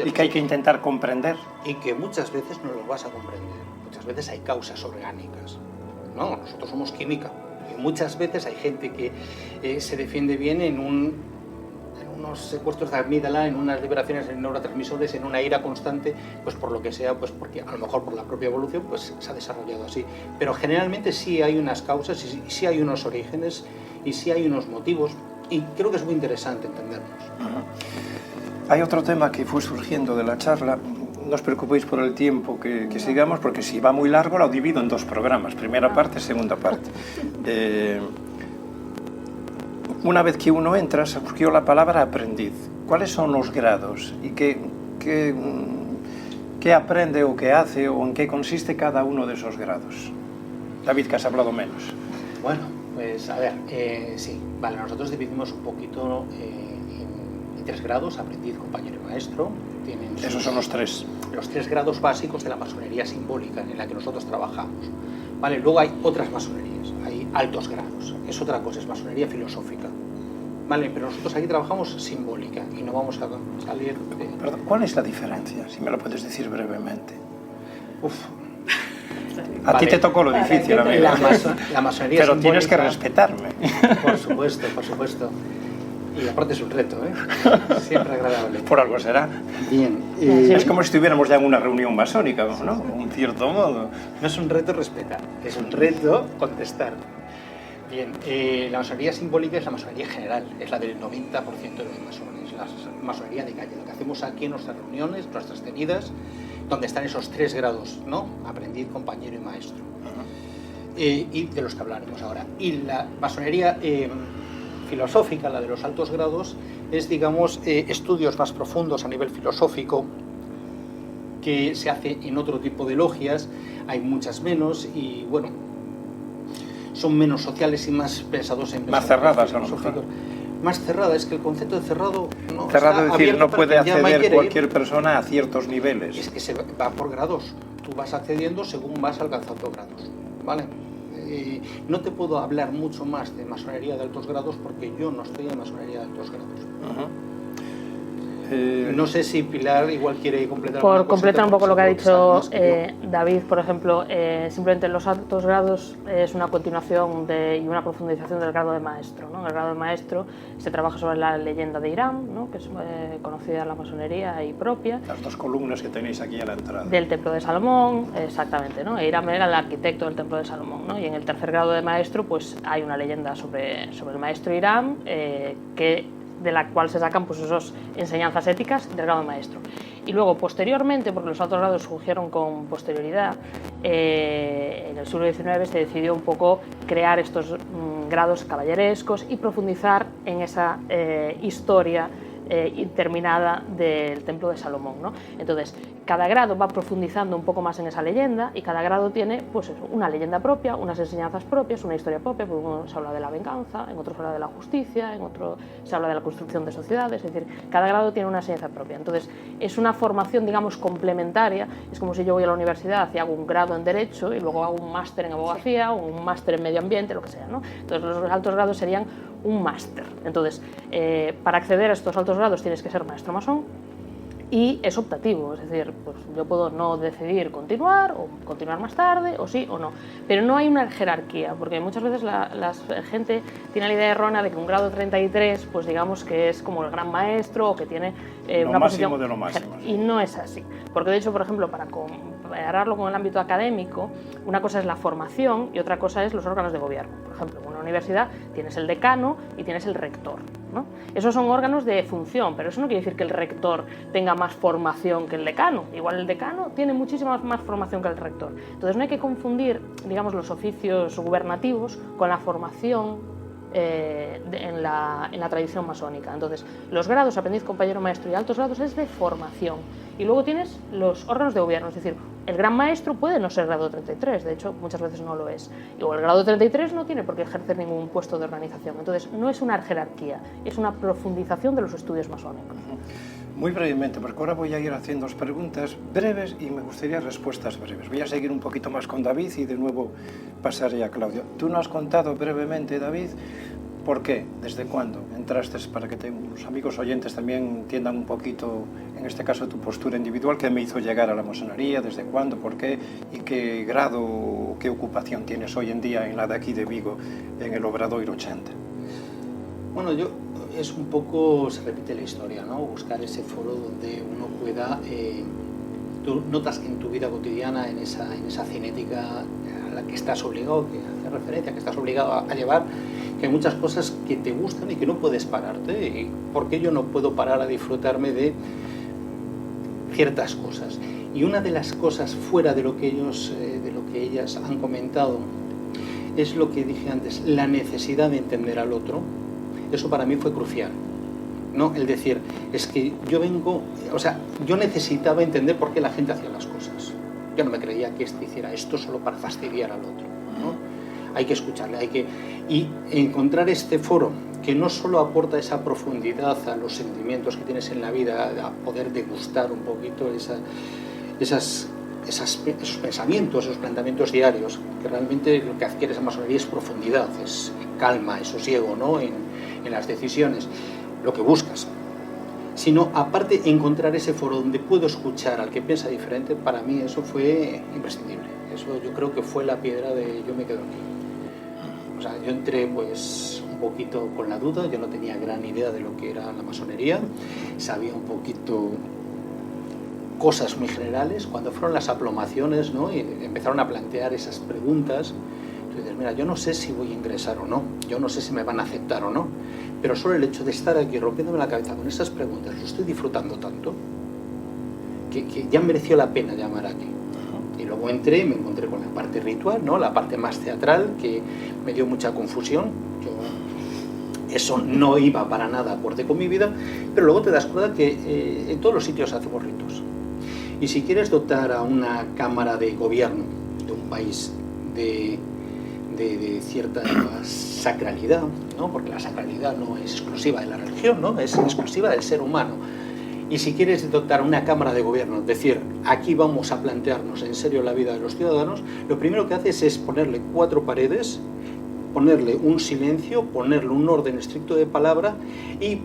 Y que hay que intentar comprender. Y que muchas veces no lo vas a comprender. Muchas veces hay causas orgánicas. No, nosotros somos química. Y muchas veces hay gente que se defiende bien en unos secuestros de amígdala, en unas liberaciones de neurotransmisores, en una ira constante, pues por lo que sea, pues porque a lo mejor por la propia evolución pues se ha desarrollado así. Pero generalmente sí hay unas causas, y sí hay unos orígenes, y sí hay unos motivos, y creo que es muy interesante entendernos. Hay otro tema que fue surgiendo de la charla. No os preocupéis por el tiempo que sigamos, porque si va muy largo lo divido en dos programas, primera parte, segunda parte. Una vez que uno entra, surgió la palabra aprendiz. ¿Cuáles son los grados? ¿Y qué aprende o qué hace o en qué consiste cada uno de esos grados? David, que has hablado menos. Bueno, pues a ver, sí, vale, nosotros dividimos un poquito en 3 grados, aprendiz, compañero y maestro. Esos son los 3. Los 3 grados básicos de la masonería simbólica en la que nosotros trabajamos. Vale, luego hay otras masonerías, hay altos grados, es otra cosa, es masonería filosófica. Vale, pero nosotros aquí trabajamos simbólica y no vamos a salir de... Perdón, ¿cuál es la diferencia? Si me lo puedes decir brevemente. A ti te tocó lo difícil, amigo. La masonería pero simbólica, tienes que respetarme. Por supuesto, por supuesto. Y aparte es un reto, ¿eh? Siempre agradable. Por algo será. Bien. Es como si estuviéramos ya en una reunión masónica, ¿no? En cierto modo. No es un reto respetar, es un reto contestar. Bien, la masonería simbólica es la masonería general, es la del 90% de los masones, la masonería de calle, lo que hacemos aquí en nuestras reuniones, nuestras tenidas, donde están esos 3 grados, ¿no? Aprendiz, compañero y maestro. Y de los que hablaremos ahora. Y la masonería filosófica, la de los altos grados, es, digamos, estudios más profundos a nivel filosófico, que se hace en otro tipo de logias, hay muchas menos y, bueno, son menos sociales y más pensados en... Más cerradas, a lo mejor. Más cerrada, es que el concepto de cerrado no cerrado, es decir, no puede acceder cualquier ir. Persona a ciertos niveles. Es que se va por grados, tú vas accediendo según vas alcanzando grados, ¿vale? No te puedo hablar mucho más de masonería de altos grados porque yo no estoy en masonería de altos grados. No sé si Pilar igual quiere completar. Por completar un poco lo que ha dicho David, por ejemplo, simplemente los altos grados es una continuación y una profundización del grado de maestro, ¿no? En el grado de maestro se trabaja sobre la leyenda de Irán, ¿no? Que es conocida en la masonería y propia. Las 2 columnas que tenéis aquí a la entrada. Del Templo de Salomón, exactamente, ¿no? Irán era el arquitecto del Templo de Salomón, ¿no? Y en el tercer grado de maestro pues hay una leyenda sobre el maestro Irán de la cual se sacan pues esas enseñanzas éticas del grado de maestro. Y luego, posteriormente, porque los altos grados surgieron con posterioridad, en el siglo XIX se decidió un poco crear estos grados caballerescos y profundizar en esa historia terminada del Templo de Salomón, ¿no? Entonces, cada grado va profundizando un poco más en esa leyenda y cada grado tiene pues eso, una leyenda propia, unas enseñanzas propias, una historia propia, porque uno se habla de la venganza, en otro se habla de la justicia, en otro se habla de la construcción de sociedades, es decir, cada grado tiene una enseñanza propia. Entonces, es una formación, digamos, complementaria, es como si yo voy a la universidad y hago un grado en Derecho y luego hago un máster en Abogacía o un máster en Medio Ambiente, lo que sea, ¿no? Entonces, los altos grados serían un máster. Entonces, para acceder a estos altos grados tienes que ser maestro masón y es optativo, es decir, pues yo puedo no decidir continuar o continuar más tarde o sí o no, pero no hay una jerarquía, porque muchas veces la gente tiene la idea errónea de que un grado 33 pues digamos que es como el gran maestro o que tiene una posición de lo máximo, sí. Y no es así, porque de hecho, por ejemplo, para compararlo con el ámbito académico, una cosa es la formación y otra cosa es los órganos de gobierno. Por ejemplo, en una universidad tienes el decano y tienes el rector, ¿no? Esos son órganos de función, pero eso no quiere decir que el rector tenga más formación que el decano. Igual el decano tiene muchísima más formación que el rector. Entonces no hay que confundir, digamos, los oficios gubernativos con la formación en la tradición masónica. Entonces, los grados, aprendiz, compañero, maestro y altos grados es de formación. Y luego tienes los órganos de gobierno, es decir, el gran maestro puede no ser grado 33, de hecho muchas veces no lo es. O el grado 33 no tiene por qué ejercer ningún puesto de organización. Entonces, no es una jerarquía, es una profundización de los estudios masónicos. Muy brevemente, porque ahora voy a ir haciendo preguntas breves y me gustaría respuestas breves. Voy a seguir un poquito más con David y de nuevo pasaré a Claudio. Tú nos has contado brevemente, David, ¿por qué? ¿Desde cuándo entraste? Para que los amigos oyentes también entiendan un poquito, en este caso, tu postura individual, qué me hizo llegar a la masonería, desde cuándo, por qué y qué grado, qué ocupación tienes hoy en día en la de aquí de Vigo, en el Obradoiro 80. Bueno, es un poco, se repite la historia, ¿no? Buscar ese foro donde uno pueda, tú notas que en tu vida cotidiana, en esa cinética a la que estás obligado, que hace referencia, que estás obligado a llevar, que hay muchas cosas que te gustan y que no puedes pararte. ¿Y por qué yo no puedo parar a disfrutarme de ciertas cosas? Y una de las cosas fuera de lo que ellas han comentado es lo que dije antes, la necesidad de entender al otro. Eso para mí fue crucial, ¿no? El decir, es que yo necesitaba entender por qué la gente hacía las cosas. Yo no me creía que hiciera esto solo para fastidiar al otro, ¿no? Hay que escucharle, y encontrar este foro que no solo aporta esa profundidad a los sentimientos que tienes en la vida, a poder degustar un poquito esos pensamientos, esos planteamientos diarios, que realmente lo que adquiere esa masonería es profundidad, es calma, es sosiego, ¿no? en las decisiones, lo que buscas, sino aparte encontrar ese foro donde puedo escuchar al que piensa diferente. Para mí eso fue imprescindible, eso yo creo que fue la piedra de yo me quedo aquí. O sea, yo entré pues un poquito con la duda, yo no tenía gran idea de lo que era la masonería, sabía un poquito cosas muy generales. Cuando fueron las aplomaciones, ¿no?, y empezaron a plantear esas preguntas, tú dices, mira, yo no sé si voy a ingresar o no, yo no sé si me van a aceptar o no, pero solo el hecho de estar aquí rompiéndome la cabeza con esas preguntas, lo estoy disfrutando tanto que ya mereció la pena llamar aquí. Y luego entré y me encontré con la parte ritual, ¿no?, la parte más teatral, que me dio mucha confusión. Eso no iba para nada acorde con mi vida, pero luego te das cuenta que en todos los sitios hacemos ritos. Y si quieres dotar a una cámara de gobierno de un país de cierta sacralidad, ¿no?, porque la sacralidad no es exclusiva de la religión, ¿no?, es exclusiva del ser humano. Y si quieres dotar a una cámara de gobierno, es decir, aquí vamos a plantearnos en serio la vida de los ciudadanos, lo primero que haces es ponerle 4 paredes, ponerle un silencio, ponerle un orden estricto de palabra, y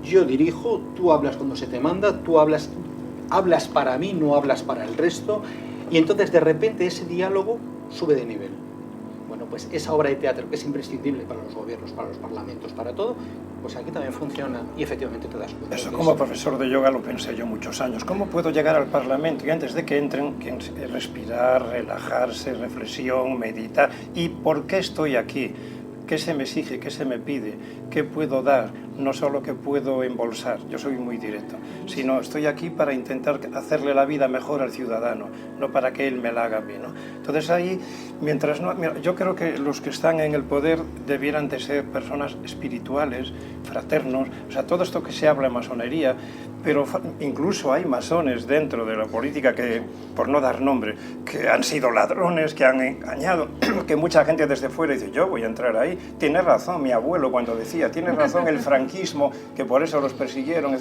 yo dirijo, tú hablas cuando se te manda, tú hablas para mí, no hablas para el resto, y entonces de repente ese diálogo sube de nivel. Bueno, pues esa obra de teatro que es imprescindible para los gobiernos, para los parlamentos, para todo, pues aquí también funciona y efectivamente te das cuenta. Eso, como profesor de yoga lo pensé yo muchos años. ¿Cómo puedo llegar al Parlamento y antes de que entren, respirar, relajarse, reflexión, meditar? ¿Y por qué estoy aquí? ¿Qué se me exige? ¿Qué se me pide? ¿Qué puedo dar? No solo que puedo embolsar, yo soy muy directo, sino estoy aquí para intentar hacerle la vida mejor al ciudadano, no para que él me la haga a mí, ¿no? Entonces ahí, mientras no... Mira, yo creo que los que están en el poder debieran de ser personas espirituales, fraternos, o sea, todo esto que se habla en masonería, pero incluso hay masones dentro de la política que, por no dar nombre, que han sido ladrones, que han engañado, que mucha gente desde fuera dice, yo voy a entrar ahí. Tiene razón mi abuelo cuando decía, tiene razón el franquismo, que por eso los persiguieron.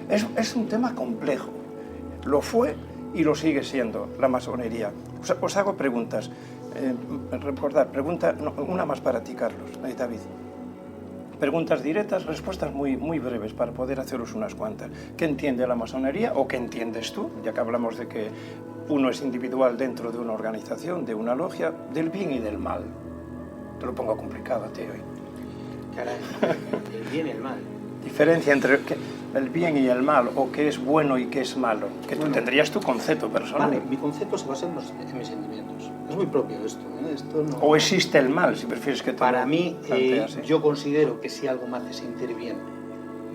Es un tema complejo. Lo fue y lo sigue siendo la masonería. Os hago preguntas. Recordad, una más para ti, Carlos, David. Preguntas directas, respuestas muy breves para poder haceros unas cuantas. ¿Qué entiende la masonería o qué entiendes tú? Ya que hablamos de que uno es individual dentro de una organización, de una logia, del bien y del mal. Te lo pongo complicado a ti hoy. Caray, el bien y el mal. Diferencia entre el bien y el mal, o qué es bueno y qué es malo. Que tú tendrías tu concepto personal. Vale, mi concepto se basa en mis sentimientos. Es muy propio esto, ¿eh? Esto no... O existe el mal, si prefieres que te Para mí, planteas, ¿eh? yo considero que si algo me hace sentir bien,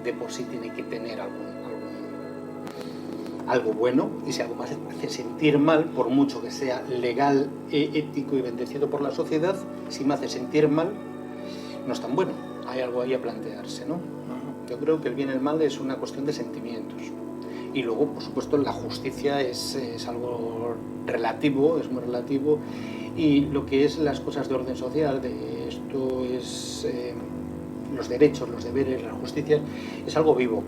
de por sí tiene que tener algo bueno, y si algo me hace sentir mal, por mucho que sea legal, ético y bendecido por la sociedad, si me hace sentir mal, no es tan bueno. Hay algo ahí a plantearse, ¿no? Yo creo que el bien y el mal es una cuestión de sentimientos. Y luego, por supuesto, la justicia es algo relativo, es muy relativo, y lo que es las cosas de orden social, de esto es los derechos, los deberes, la justicia, es algo vivo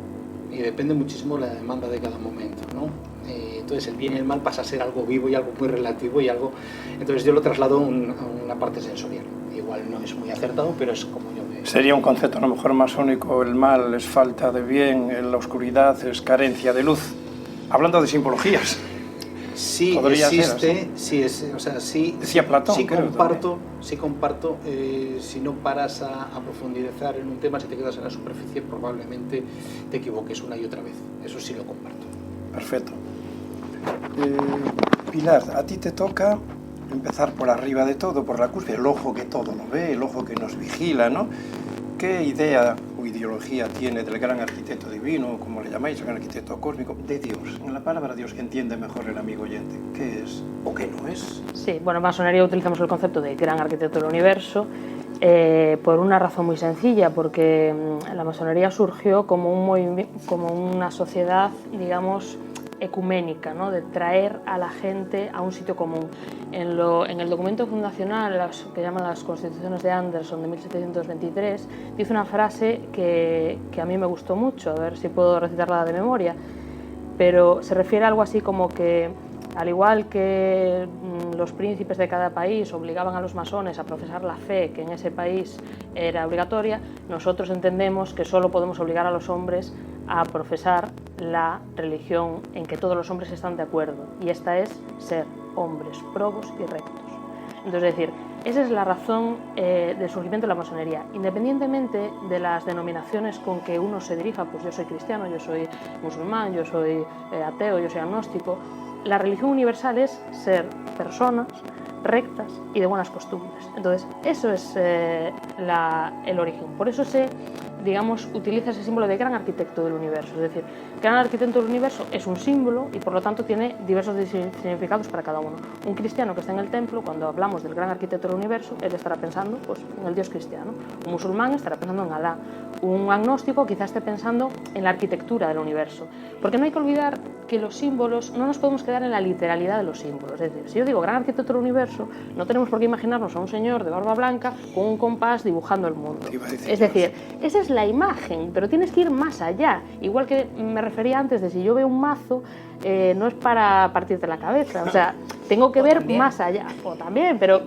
y depende muchísimo de la demanda de cada momento, ¿no? Entonces el bien y el mal pasa a ser algo vivo y algo muy relativo y algo... Entonces yo lo traslado a una parte sensorial. Igual no es muy acertado, pero es como yo me... Sería un concepto a lo mejor masónico, el mal es falta de bien, la oscuridad es carencia de luz. Hablando de simbologías. Sí, Podría existe, sí, o sea, sí, decía Platón, sí creo, comparto, si no paras a profundizar en un tema, si te quedas en la superficie, probablemente te equivoques una y otra vez. Eso sí lo comparto. Perfecto. Pilar, a ti te toca empezar por arriba de todo, por la cúspide, el ojo que todo lo ve, el ojo que nos vigila, ¿no? ¿Qué idea o ideología tiene del gran arquitecto divino, como le llamáis, el gran arquitecto cósmico, de Dios? En la palabra Dios que entiende mejor el amigo oyente. ¿Qué es o qué no es? Sí, bueno, en masonería utilizamos el concepto de gran arquitecto del universo por una razón muy sencilla, porque la masonería surgió como una sociedad, digamos, ecuménica, ¿no? De traer a la gente a un sitio común. En el documento fundacional, que llaman las Constituciones de Anderson de 1723, dice una frase que a mí me gustó mucho, a ver si puedo recitarla de memoria, pero se refiere a algo así como que, al igual que los príncipes de cada país obligaban a los masones a profesar la fe que en ese país era obligatoria, nosotros entendemos que solo podemos obligar a los hombres a profesar la religión en que todos los hombres están de acuerdo, y esta es ser hombres probos y rectos. Entonces, es decir, Esa es la razón del surgimiento de la masonería. Independientemente de las denominaciones con que uno se dirija, pues yo soy cristiano, yo soy musulmán, yo soy ateo, yo soy agnóstico, la religión universal es ser personas rectas y de buenas costumbres. Entonces, eso es el origen. Por eso digamos, utiliza ese símbolo de gran arquitecto del universo. Es decir, gran arquitecto del universo es un símbolo y por lo tanto tiene diversos significados para cada uno. Un cristiano que está en el templo, cuando hablamos del gran arquitecto del universo, él estará pensando pues, en el Dios cristiano. Un musulmán estará pensando en Alá. Un agnóstico quizás esté pensando en la arquitectura del universo. Porque no hay que olvidar que los símbolos, no nos podemos quedar en la literalidad de los símbolos. Es decir, si yo digo gran arquitecto del universo, no tenemos por qué imaginarnos a un señor de barba blanca con un compás dibujando el mundo. Es decir, esa es la imagen, pero tienes que ir más allá. Igual que me refería antes de si yo veo un mazo, no es para partirte la cabeza. O sea, tengo que ver más allá. O también, pero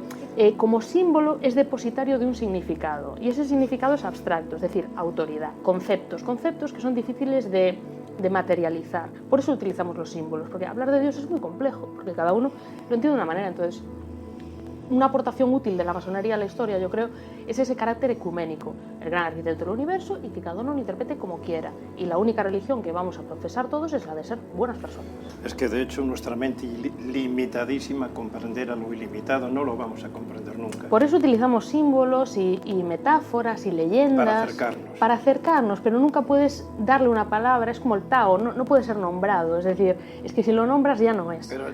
como símbolo es depositario de un significado. Y ese significado es abstracto, es decir, autoridad, conceptos que son difíciles de materializar. Por eso utilizamos los símbolos, porque hablar de Dios es muy complejo, porque cada uno lo entiende de una manera. Entonces, una aportación útil de la masonería a la historia, yo creo, es ese carácter ecuménico, el gran arquitecto del universo, y que cada uno lo interprete como quiera. Y la única religión que vamos a profesar todos es la de ser buenas personas. Es que, de hecho, nuestra mente limitadísima, comprender a lo ilimitado, no lo vamos a comprender nunca. Por eso utilizamos símbolos y metáforas y leyendas. Para acercarnos, pero nunca puedes darle una palabra, es como el Tao, no puede ser nombrado. Es decir, es que si lo nombras ya no es. Pero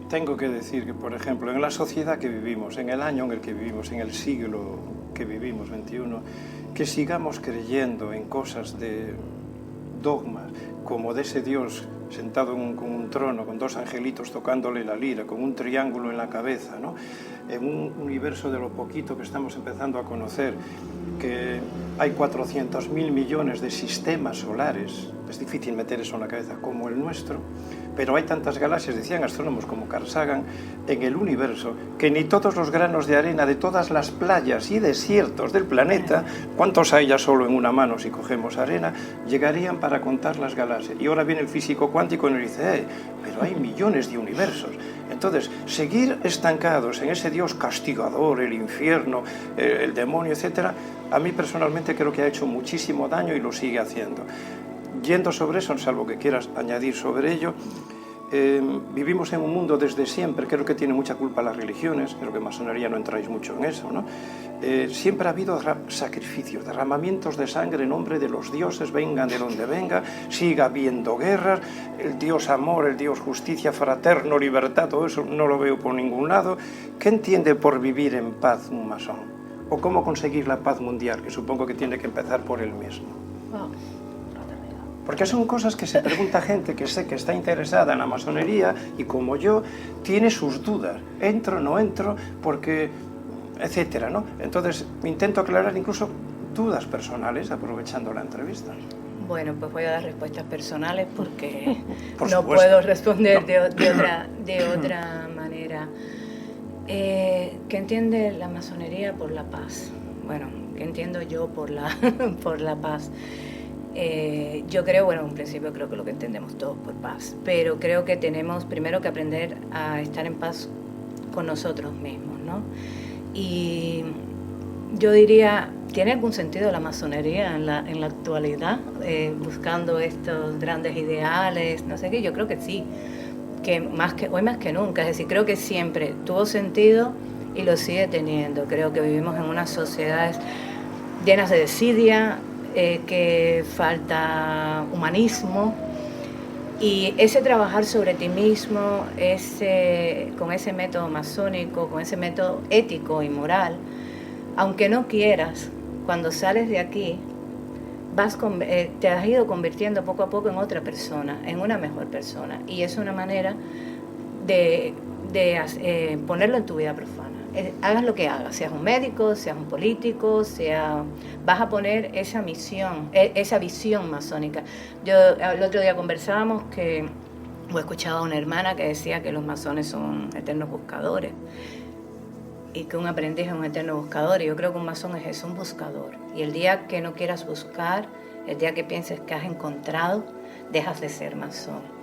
tengo que decir que, por ejemplo, en la sociedad que vivimos, en el año en el que vivimos, en el siglo que vivimos, 21, que sigamos creyendo en cosas de dogmas, como de ese Dios sentado con un trono, con dos angelitos tocándole la lira, con un triángulo en la cabeza, ¿no? En un universo de lo poquito que estamos empezando a conocer, que hay 400.000 millones de sistemas solares, es difícil meter eso en la cabeza, como el nuestro, pero hay tantas galaxias, decían astrónomos como Carl Sagan, en el universo, que ni todos los granos de arena de todas las playas y desiertos del planeta, ¿cuántos hay ya solo en una mano si cogemos arena?, llegarían para contar las galaxias. Y ahora viene el físico cuántico y nos dice, pero hay millones de universos. Entonces, seguir estancados en ese Dios castigador, el infierno, el demonio, etcétera, a mí personalmente creo que ha hecho muchísimo daño y lo sigue haciendo. Yendo sobre eso, salvo que quieras añadir sobre ello, vivimos en un mundo desde siempre, creo que tiene mucha culpa las religiones, creo que en masonería no entráis mucho en eso, ¿no? Siempre ha habido sacrificios, derramamientos de sangre en nombre de los dioses, vengan de donde venga, siga habiendo guerras, el Dios amor, el Dios justicia, fraterno, libertad, todo eso no lo veo por ningún lado. ¿Qué entiende por vivir en paz un masón? ¿O cómo conseguir la paz mundial, que supongo que tiene que empezar por él mismo? Porque son cosas que se pregunta gente que sé que está interesada en la masonería y como yo, tiene sus dudas. ¿Entro, no entro? Porque, etcétera, ¿no? Entonces, intento aclarar incluso dudas personales aprovechando la entrevista. Bueno, pues voy a dar respuestas personales porque no puedo responder de otra manera. ¿Qué entiende la masonería por la paz? Bueno, ¿qué entiendo yo por la paz? Yo creo, bueno, en principio creo que lo que entendemos todos por paz, pero creo que tenemos primero que aprender a estar en paz con nosotros mismos, ¿no? Y yo diría, ¿tiene algún sentido la masonería en la actualidad? Buscando estos grandes ideales, no sé qué, yo creo que sí, que hoy más que nunca, es decir, creo que siempre tuvo sentido y lo sigue teniendo. Creo que vivimos en unas sociedades llenas de desidia, que falta humanismo, y ese trabajar sobre ti mismo, con ese método masónico, con ese método ético y moral, aunque no quieras, cuando sales de aquí, te has ido convirtiendo poco a poco en otra persona, en una mejor persona, y es una manera de ponerlo en tu vida profana. Hagas lo que hagas, seas un médico, seas un político, vas a poner esa visión masónica. El otro día conversábamos o escuchaba a una hermana que decía que los masones son eternos buscadores y que un aprendiz es un eterno buscador, y yo creo que un masón es eso, un buscador. Y el día que no quieras buscar, el día que pienses que has encontrado, dejas de ser masón.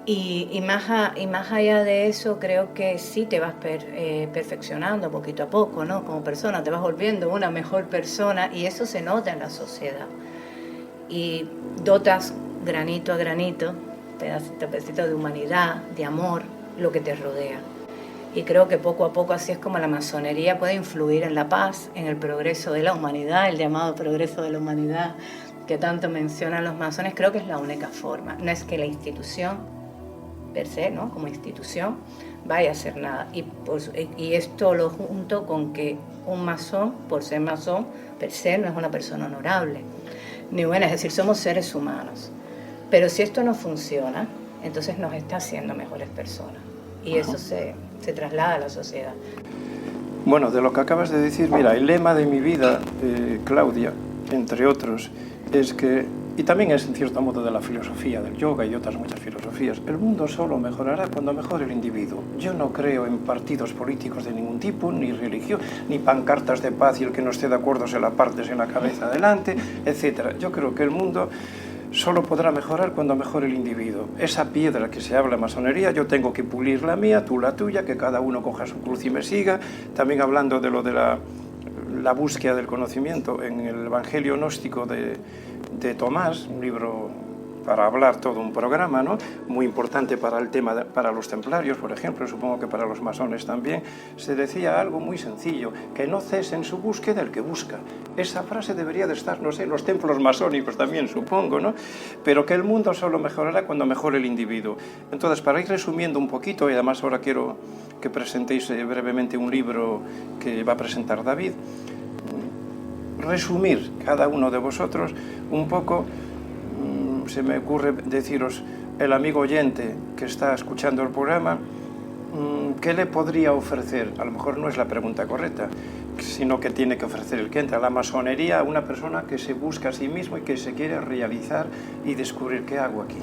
Y más allá de eso, creo que sí te vas perfeccionando poquito a poco, ¿no? Como persona, te vas volviendo una mejor persona y eso se nota en la sociedad. Y dotas granito a granito, pedacito de humanidad, de amor, lo que te rodea. Y creo que poco a poco así es como la masonería puede influir en la paz, en el progreso de la humanidad, el llamado progreso de la humanidad que tanto mencionan los masones. Creo que es la única forma. No es que la institución per se, ¿no? Como institución, vaya a hacer nada. Y esto lo junto con que un masón, por ser masón, per se no es una persona honorable, ni buena, es decir, somos seres humanos. Pero si esto no funciona, entonces nos está haciendo mejores personas. Y eso se traslada a la sociedad. Bueno, de lo que acabas de decir, mira, el lema de mi vida, Claudia, entre otros, es que, y también es en cierto modo de la filosofía del yoga y de otras muchas filosofías, el mundo solo mejorará cuando mejore el individuo. Yo no creo en partidos políticos de ningún tipo, ni religión, ni pancartas de paz y el que no esté de acuerdo se la partes en la cabeza adelante, etc. Yo creo que el mundo solo podrá mejorar cuando mejore el individuo. Esa piedra que se habla en masonería, yo tengo que pulir la mía, tú la tuya, que cada uno coja su cruz y me siga. También hablando de lo de la búsqueda del conocimiento en el Evangelio gnóstico de Tomás, un libro para hablar todo un programa, ¿no? Muy importante para el tema, para los templarios, por ejemplo, supongo que para los masones también, se decía algo muy sencillo, que no cese en su búsqueda el que busca. Esa frase debería de estar, no sé, en los templos masónicos también, supongo, ¿no? Pero que el mundo solo mejorará cuando mejore el individuo. Entonces, para ir resumiendo un poquito, y además ahora quiero que presentéis brevemente un libro que va a presentar David, resumir cada uno de vosotros un poco. Se me ocurre deciros, el amigo oyente que está escuchando el programa, ¿qué le podría ofrecer? A lo mejor no es la pregunta correcta, sino que tiene que ofrecer el que entra a la masonería a una persona que se busca a sí mismo y que se quiere realizar y descubrir qué hago aquí.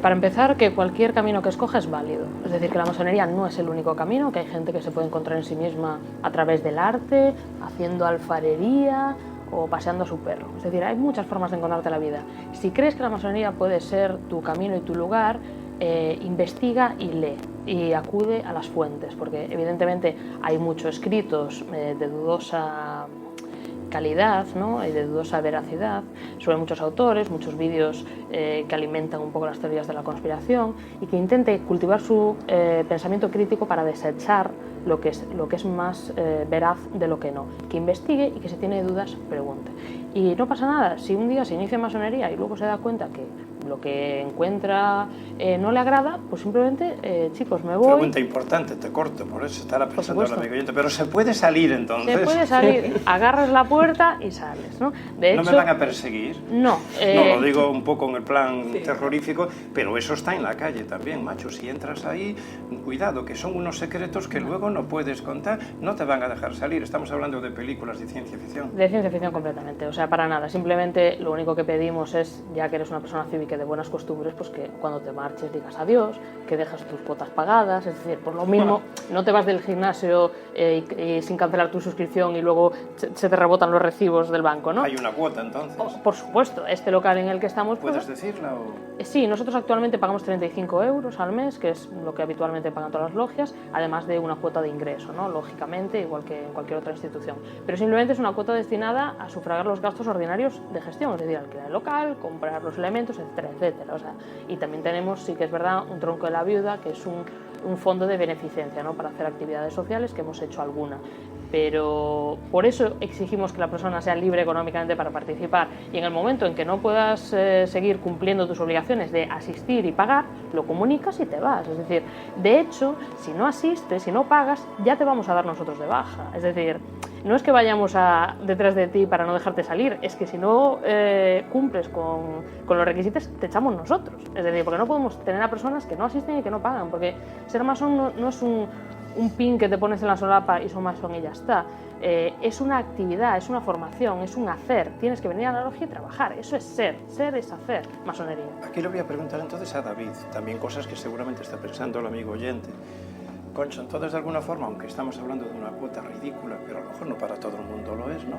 Para empezar, que cualquier camino que escoja es válido. Es decir, que la masonería no es el único camino, que hay gente que se puede encontrar en sí misma a través del arte, haciendo alfarería o paseando a su perro. Es decir, hay muchas formas de encontrarte la vida. Si crees que la masonería puede ser tu camino y tu lugar, investiga y lee y acude a las fuentes, porque evidentemente hay muchos escritos de dudosa calidad, ¿no? Y de dudosa veracidad sobre muchos autores, muchos vídeos que alimentan un poco las teorías de la conspiración y que intente cultivar su pensamiento crítico para desechar lo que es más veraz de lo que no, que investigue y que si tiene dudas pregunte. Y no pasa nada, si un día se inicia en masonería y luego se da cuenta que lo que encuentra no le agrada, pues simplemente, chicos, me voy. Pregunta importante, te corto, por eso estará pensando el amigo oyente, pero ¿se puede salir entonces? Se puede salir, agarras la puerta y sales, ¿no? De hecho, ¿no me van a perseguir? No. No, lo digo un poco en el plan terrorífico, pero eso está en la calle también, macho. Si entras ahí, cuidado, que son unos secretos que luego no puedes contar, no te van a dejar salir. Estamos hablando de películas de ciencia ficción. De ciencia ficción completamente, o sea, para nada. Simplemente lo único que pedimos es, ya que eres una persona cívica de buenas costumbres, pues que cuando te marches digas adiós, que dejas tus cuotas pagadas, es decir, por lo mismo no te vas del gimnasio y sin cancelar tu suscripción y luego se te rebotan los recibos del banco, ¿no? Hay una cuota entonces. Por supuesto, este local en el que estamos... ¿Puedes decirla o...? Sí, nosotros actualmente pagamos 35 euros al mes, que es lo que habitualmente pagan todas las logias, además de una cuota de ingreso, ¿no? Lógicamente, igual que en cualquier otra institución. Pero simplemente es una cuota destinada a sufragar los gastos ordinarios de gestión, es decir, alquilar el local, comprar los elementos, etcétera, etcétera. O sea, y también tenemos, sí que es verdad, un tronco de la viuda, que es un fondo de beneficencia, ¿no? Para hacer actividades sociales, que hemos hecho alguna. Pero por eso exigimos que la persona sea libre económicamente para participar, y en el momento en que no puedas seguir cumpliendo tus obligaciones de asistir y pagar, lo comunicas y te vas. Es decir, de hecho, si no asistes, si no pagas, ya te vamos a dar nosotros de baja. Es decir, no es que vayamos detrás de ti para no dejarte salir, es que si no cumples con los requisitos, te echamos nosotros. Es decir, porque no podemos tener a personas que no asisten y que no pagan, porque ser masón no es un pin que te pones en la solapa y son masón y ya está. Es una actividad, es una formación, es un hacer. Tienes que venir a la logia y trabajar. Eso es ser es hacer, masonería. Aquí le voy a preguntar entonces a David, también cosas que seguramente está pensando el amigo oyente. Concha, entonces de alguna forma, aunque estamos hablando de una cuota ridícula, pero a lo mejor no para todo el mundo lo es, ¿no?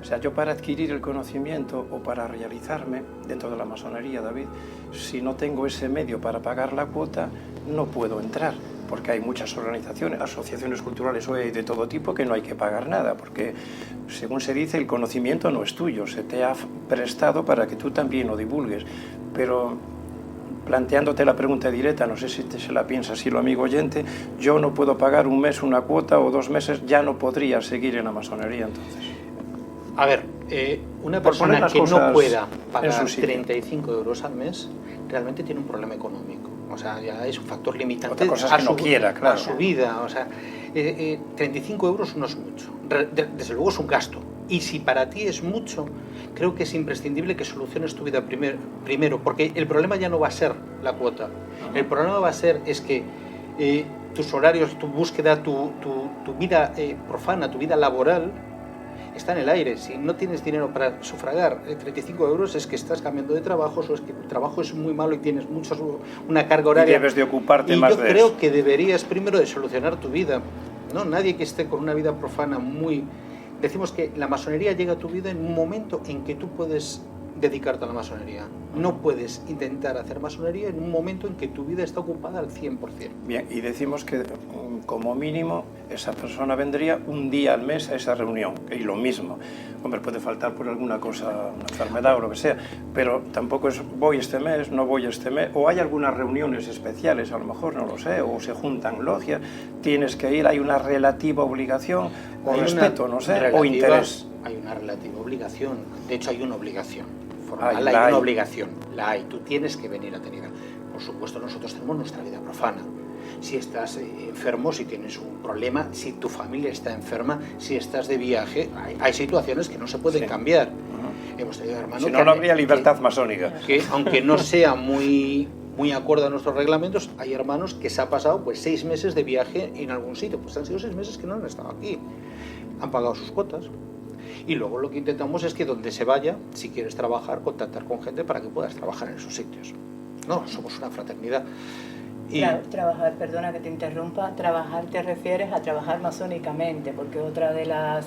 O sea, yo para adquirir el conocimiento o para realizarme dentro de la masonería, David, si no tengo ese medio para pagar la cuota, no puedo entrar, porque hay muchas organizaciones, asociaciones culturales hoy de todo tipo que no hay que pagar nada, porque según se dice el conocimiento no es tuyo, se te ha prestado para que tú también lo divulgues, pero planteándote la pregunta directa, no sé si se la piensa así lo amigo oyente, yo no puedo pagar un mes una cuota o 2 meses, ya no podría seguir en la masonería entonces. A ver, una persona que no pueda pagar 35 euros al mes realmente tiene un problema económico. O sea, ya es un factor limitante a su vida. O sea, 35 euros no es mucho. Desde luego es un gasto. Y si para ti es mucho, creo que es imprescindible que soluciones tu vida primero, porque el problema ya no va a ser la cuota. El problema va a ser que tus horarios, tu búsqueda, tu vida profana, tu vida laboral, está en el aire. Si no tienes dinero para sufragar 35 euros, es que estás cambiando de trabajo, o es que tu trabajo es muy malo y tienes una carga horaria. Y debes de ocuparte más de eso. Y yo creo que deberías primero de solucionar tu vida. ¿No? Nadie que esté con una vida profana muy... Decimos que la masonería llega a tu vida en un momento en que tú puedes dedicarte a la masonería. No puedes intentar hacer masonería en un momento en que tu vida está ocupada al 100%. Bien, y decimos que como mínimo esa persona vendría un día al mes a esa reunión, y lo mismo. Hombre, puede faltar por alguna cosa, una enfermedad o lo que sea, pero tampoco es voy este mes, no voy este mes, o hay algunas reuniones especiales, a lo mejor, no lo sé, o se juntan logias, tienes que ir, hay una relativa obligación, o respeto, no sé, o interés. Hay una relativa obligación, de hecho hay una obligación formal, hay una obligación, la hay, tú tienes que venir a tener. Por supuesto, nosotros tenemos nuestra vida profana. Si estás enfermo, si tienes un problema, si tu familia está enferma, si estás de viaje, hay situaciones que no se pueden cambiar. Hemos tenido hermanos si no, no habría libertad masónica. Que aunque no sea muy acorde a nuestros reglamentos, hay hermanos que se ha pasado pues 6 meses de viaje en algún sitio. Pues han sido 6 meses que no han estado aquí. Han pagado sus cuotas. Y luego lo que intentamos es que donde se vaya, si quieres trabajar, contactar con gente para que puedas trabajar en esos sitios. No, somos una fraternidad. Y... Trabajar, perdona que te interrumpa, trabajar te refieres a trabajar masónicamente, porque otra de las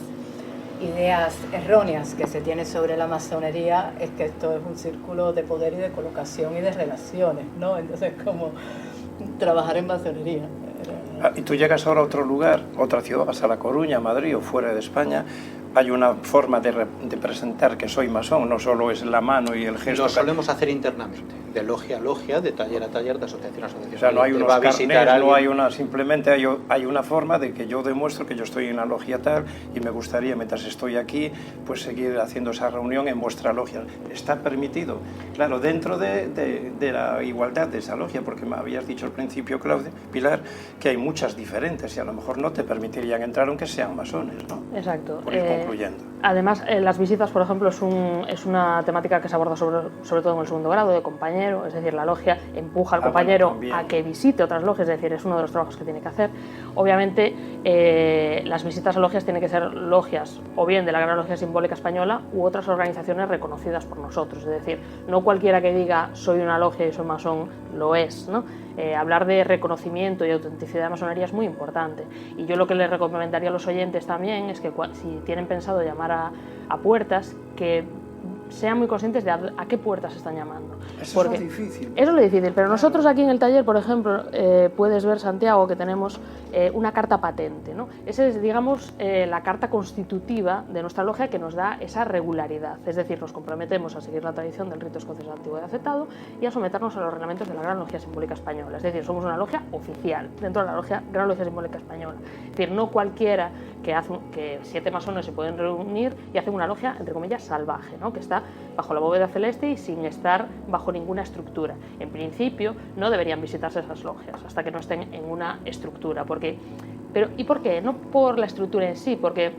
ideas erróneas que se tiene sobre la masonería es que esto es un círculo de poder y de colocación y de relaciones, ¿no? Entonces, como trabajar en masonería. Y tú llegas ahora a otro lugar, otra ciudad, vas a La Coruña, a Madrid o fuera de España, hay una forma de presentar que soy masón, no solo es la mano y el gesto. Lo solemos hacer internamente, de logia a logia, de taller a taller, de asociación a asociación. O sea, no hay unos carnés, no hay una, simplemente hay una forma de que yo demuestro que yo estoy en la logia tal y me gustaría, mientras estoy aquí, pues seguir haciendo esa reunión en vuestra logia. Está permitido, claro, dentro de la igualdad de esa logia, porque me habías dicho al principio, Claudia, Pilar, que hay muchas diferentes y a lo mejor no te permitirían entrar aunque sean masones, ¿no? Exacto. Concluyendo. Además, las visitas, por ejemplo, es una temática que se aborda sobre todo en el segundo grado, de compañero, es decir, la logia empuja al compañero a que visite otras logias, es decir, es uno de los trabajos que tiene que hacer. Obviamente, las visitas a logias tienen que ser logias o bien de la Gran Logia Simbólica Española u otras organizaciones reconocidas por nosotros, es decir, no cualquiera que diga soy una logia y soy masón lo es, ¿no? Hablar de reconocimiento y autenticidad de masonería es muy importante, y yo lo que les recomendaría a los oyentes también es que si tienen pensado llamar a puertas, que sean muy conscientes de a qué puertas están llamando. Eso es lo difícil. Eso es lo difícil, pero nosotros aquí en el taller, por ejemplo, puedes ver, Santiago, que tenemos una carta patente, ¿no? Esa es, digamos, la carta constitutiva de nuestra logia que nos da esa regularidad, es decir, nos comprometemos a seguir la tradición del rito escocés antiguo y aceptado y a someternos a los reglamentos de la Gran Logia Simbólica Española, es decir, somos una logia oficial dentro de la Gran Logia Simbólica Española, es decir, no cualquiera que 7 masones se pueden reunir y hacen una logia, entre comillas, salvaje, ¿no? Que está bajo la bóveda celeste y sin estar bajo ninguna estructura. En principio no deberían visitarse esas logias hasta que no estén en una estructura. ¿Y por qué? No por la estructura en sí, porque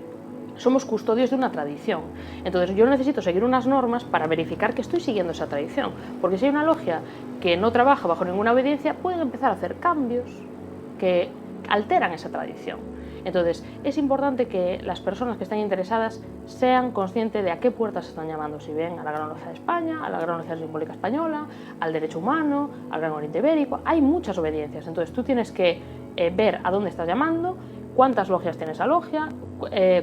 somos custodios de una tradición. Entonces yo necesito seguir unas normas para verificar que estoy siguiendo esa tradición, porque si hay una logia que no trabaja bajo ninguna obediencia, pueden empezar a hacer cambios que alteran esa tradición. Entonces, es importante que las personas que están interesadas sean conscientes de a qué puertas están llamando, si ven a la Gran Logia de España, a la Gran Logia Simbólica Española, al derecho humano, al Gran Oriente Ibérico. Hay muchas obediencias, entonces tú tienes que ver a dónde estás llamando, cuántas logias tiene esa logia,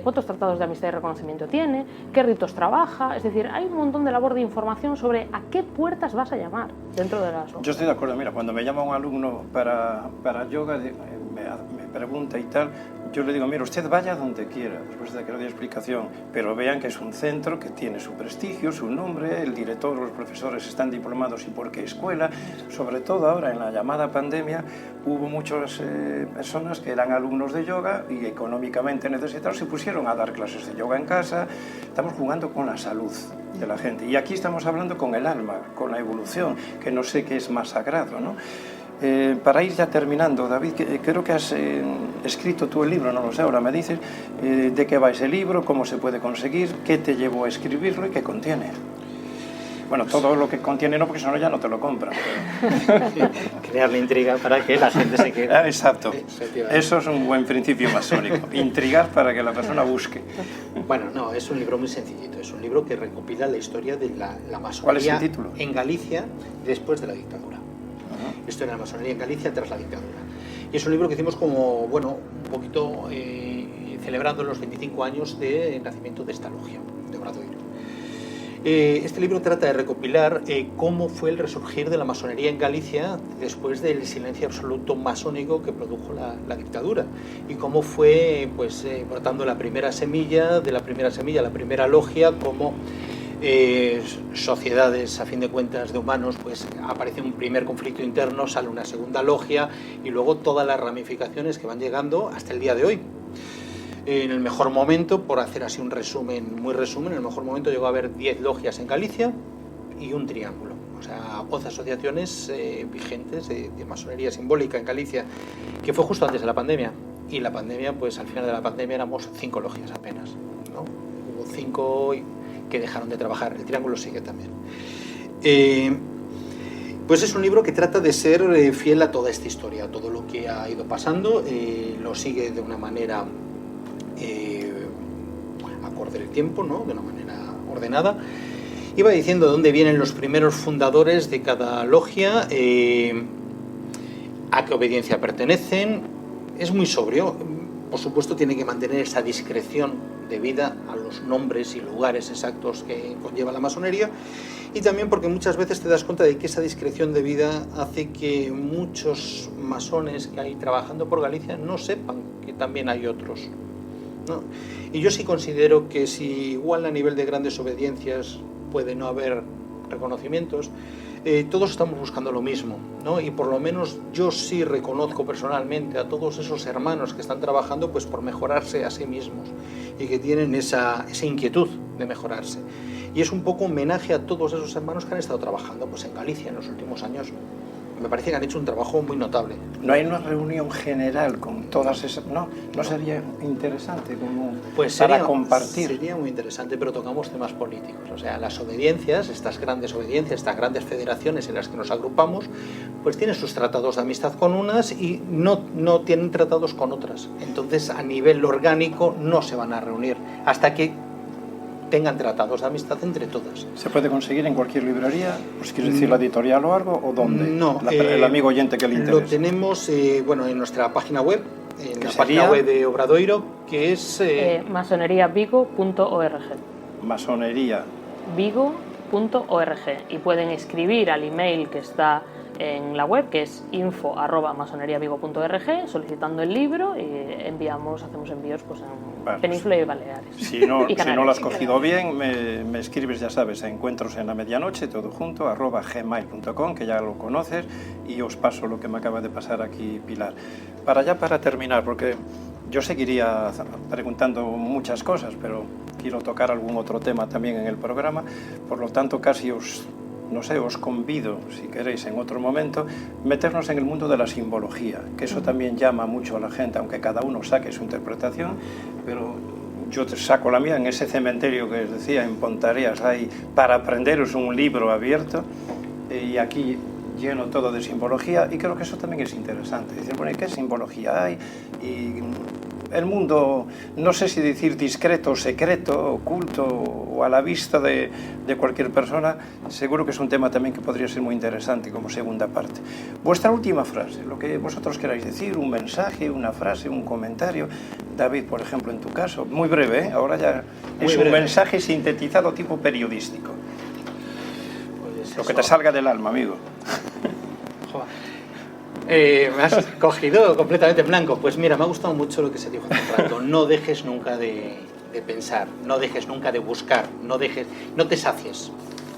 cuántos tratados de amistad y reconocimiento tiene, qué ritos trabaja. Es decir, hay un montón de labor de información sobre a qué puertas vas a llamar dentro de las logias. Yo estoy de acuerdo. Mira, cuando me llama un alumno para yoga, me pregunta y tal, yo le digo, mira, usted vaya donde quiera, después de que le doy explicación, pero vean que es un centro que tiene su prestigio, su nombre, el director, los profesores están diplomados y por qué escuela. Sobre todo ahora, en la llamada pandemia, hubo muchas personas que eran alumnos de yoga y económicamente necesitados, se pusieron a dar clases de yoga en casa. Estamos jugando con la salud de la gente. Y aquí estamos hablando con el alma, con la evolución, que no sé qué es más sagrado, ¿no? Para ir ya terminando, David, creo que has escrito tú el libro, no lo sé, ahora me dices de qué va ese libro, cómo se puede conseguir, qué te llevó a escribirlo y qué contiene. Bueno, todo lo que contiene no, porque si no ya no te lo compran. Pero... crear la intriga para que la gente se quede. Exacto. Eso es un buen principio masónico. Intrigar para que la persona busque. Bueno, no, es un libro muy sencillito. Es un libro que recopila la historia de la masonería. ¿Cuál es el título? En Galicia después de la dictadura. Historia de la masonería en Galicia tras la dictadura. Y es un libro que hicimos como, bueno, un poquito celebrando los 25 años de nacimiento de esta logia, de Obradoiro. Este libro trata de recopilar cómo fue el resurgir de la masonería en Galicia después del silencio absoluto masónico que produjo la dictadura, y cómo fue pues, brotando la primera semilla, la primera logia, como sociedades, a fin de cuentas, de humanos, pues aparece un primer conflicto interno, sale una segunda logia y luego todas las ramificaciones que van llegando hasta el día de hoy. En el mejor momento, por hacer así un resumen, muy resumen, en el mejor momento llegó a haber 10 logias en Galicia y un triángulo, o sea, 11 asociaciones vigentes de masonería simbólica en Galicia, que fue justo antes de la pandemia. Y la pandemia, pues al final de la pandemia éramos 5 logias apenas, ¿no? Hubo 5 que dejaron de trabajar, el triángulo sigue también. Pues es un libro que trata de ser fiel a toda esta historia, a todo lo que ha ido pasando, lo sigue de una manera acorde al tiempo, ¿no? De una manera ordenada. Iba diciendo de dónde vienen los primeros fundadores de cada logia, a qué obediencia pertenecen. Es muy sobrio. Por supuesto, tiene que mantener esa discreción debida a los nombres y lugares exactos que conlleva la masonería, y también porque muchas veces te das cuenta de que esa discreción debida hace que muchos masones que hay trabajando por Galicia no sepan que también hay otros, ¿no? Y yo sí considero que si igual a nivel de grandes obediencias puede no haber reconocimientos, todos estamos buscando lo mismo, ¿no? Y por lo menos yo sí reconozco personalmente a todos esos hermanos que están trabajando pues por mejorarse a sí mismos y que tienen esa inquietud de mejorarse. Y es un poco homenaje a todos esos hermanos que han estado trabajando pues en Galicia en los últimos años. Me parece que han hecho un trabajo muy notable. ¿No hay una reunión general con todas esas...? ¿No sería interesante como pues para compartir? Sería muy interesante, pero tocamos temas políticos. O sea, las obediencias, estas grandes federaciones en las que nos agrupamos, pues tienen sus tratados de amistad con unas y no tienen tratados con otras. Entonces, a nivel orgánico, no se van a reunir hasta que tengan tratados de amistad entre todas. ¿Se puede conseguir en cualquier librería? Pues ¿quieres decir la editorial o algo? ¿O dónde? No. El amigo oyente que le interesa. Lo tenemos en nuestra página web, en la página web de Obradoiro, que es... masoneriavigo.org. Masonería. Vigo.org. Y pueden escribir al email que está en la web, que es info@masoneriavigo.org, solicitando el libro, y hacemos envíos pues en Península y Baleares. Si no lo has cogido bien, me escribes, ya sabes, a encuentros en la medianoche, todo junto, @gmail.com, que ya lo conoces, y os paso lo que me acaba de pasar aquí Pilar. Para terminar, porque yo seguiría preguntando muchas cosas, pero quiero tocar algún otro tema también en el programa, por lo tanto casi os convido, si queréis, en otro momento, meternos en el mundo de la simbología, que eso también llama mucho a la gente, aunque cada uno saque su interpretación, pero yo te saco la mía. En ese cementerio que os decía, en Pontareas, hay para aprenderos un libro abierto, y aquí lleno todo de simbología, y creo que eso también es interesante. Decir, bueno, ¿y qué simbología hay? Y el mundo, no sé si decir discreto, secreto, oculto o a la vista de cualquier persona, seguro que es un tema también que podría ser muy interesante como segunda parte. Vuestra última frase, lo que vosotros queráis decir, un mensaje, una frase, un comentario. David, por ejemplo, en tu caso, muy breve, ¿eh? Ahora ya es un mensaje sintetizado tipo periodístico. Pues lo que te salga del alma, amigo. Me has cogido completamente en blanco. Pues mira, me ha gustado mucho lo que se dijo hace un rato. No dejes nunca de pensar, no dejes nunca de buscar, no te sacies,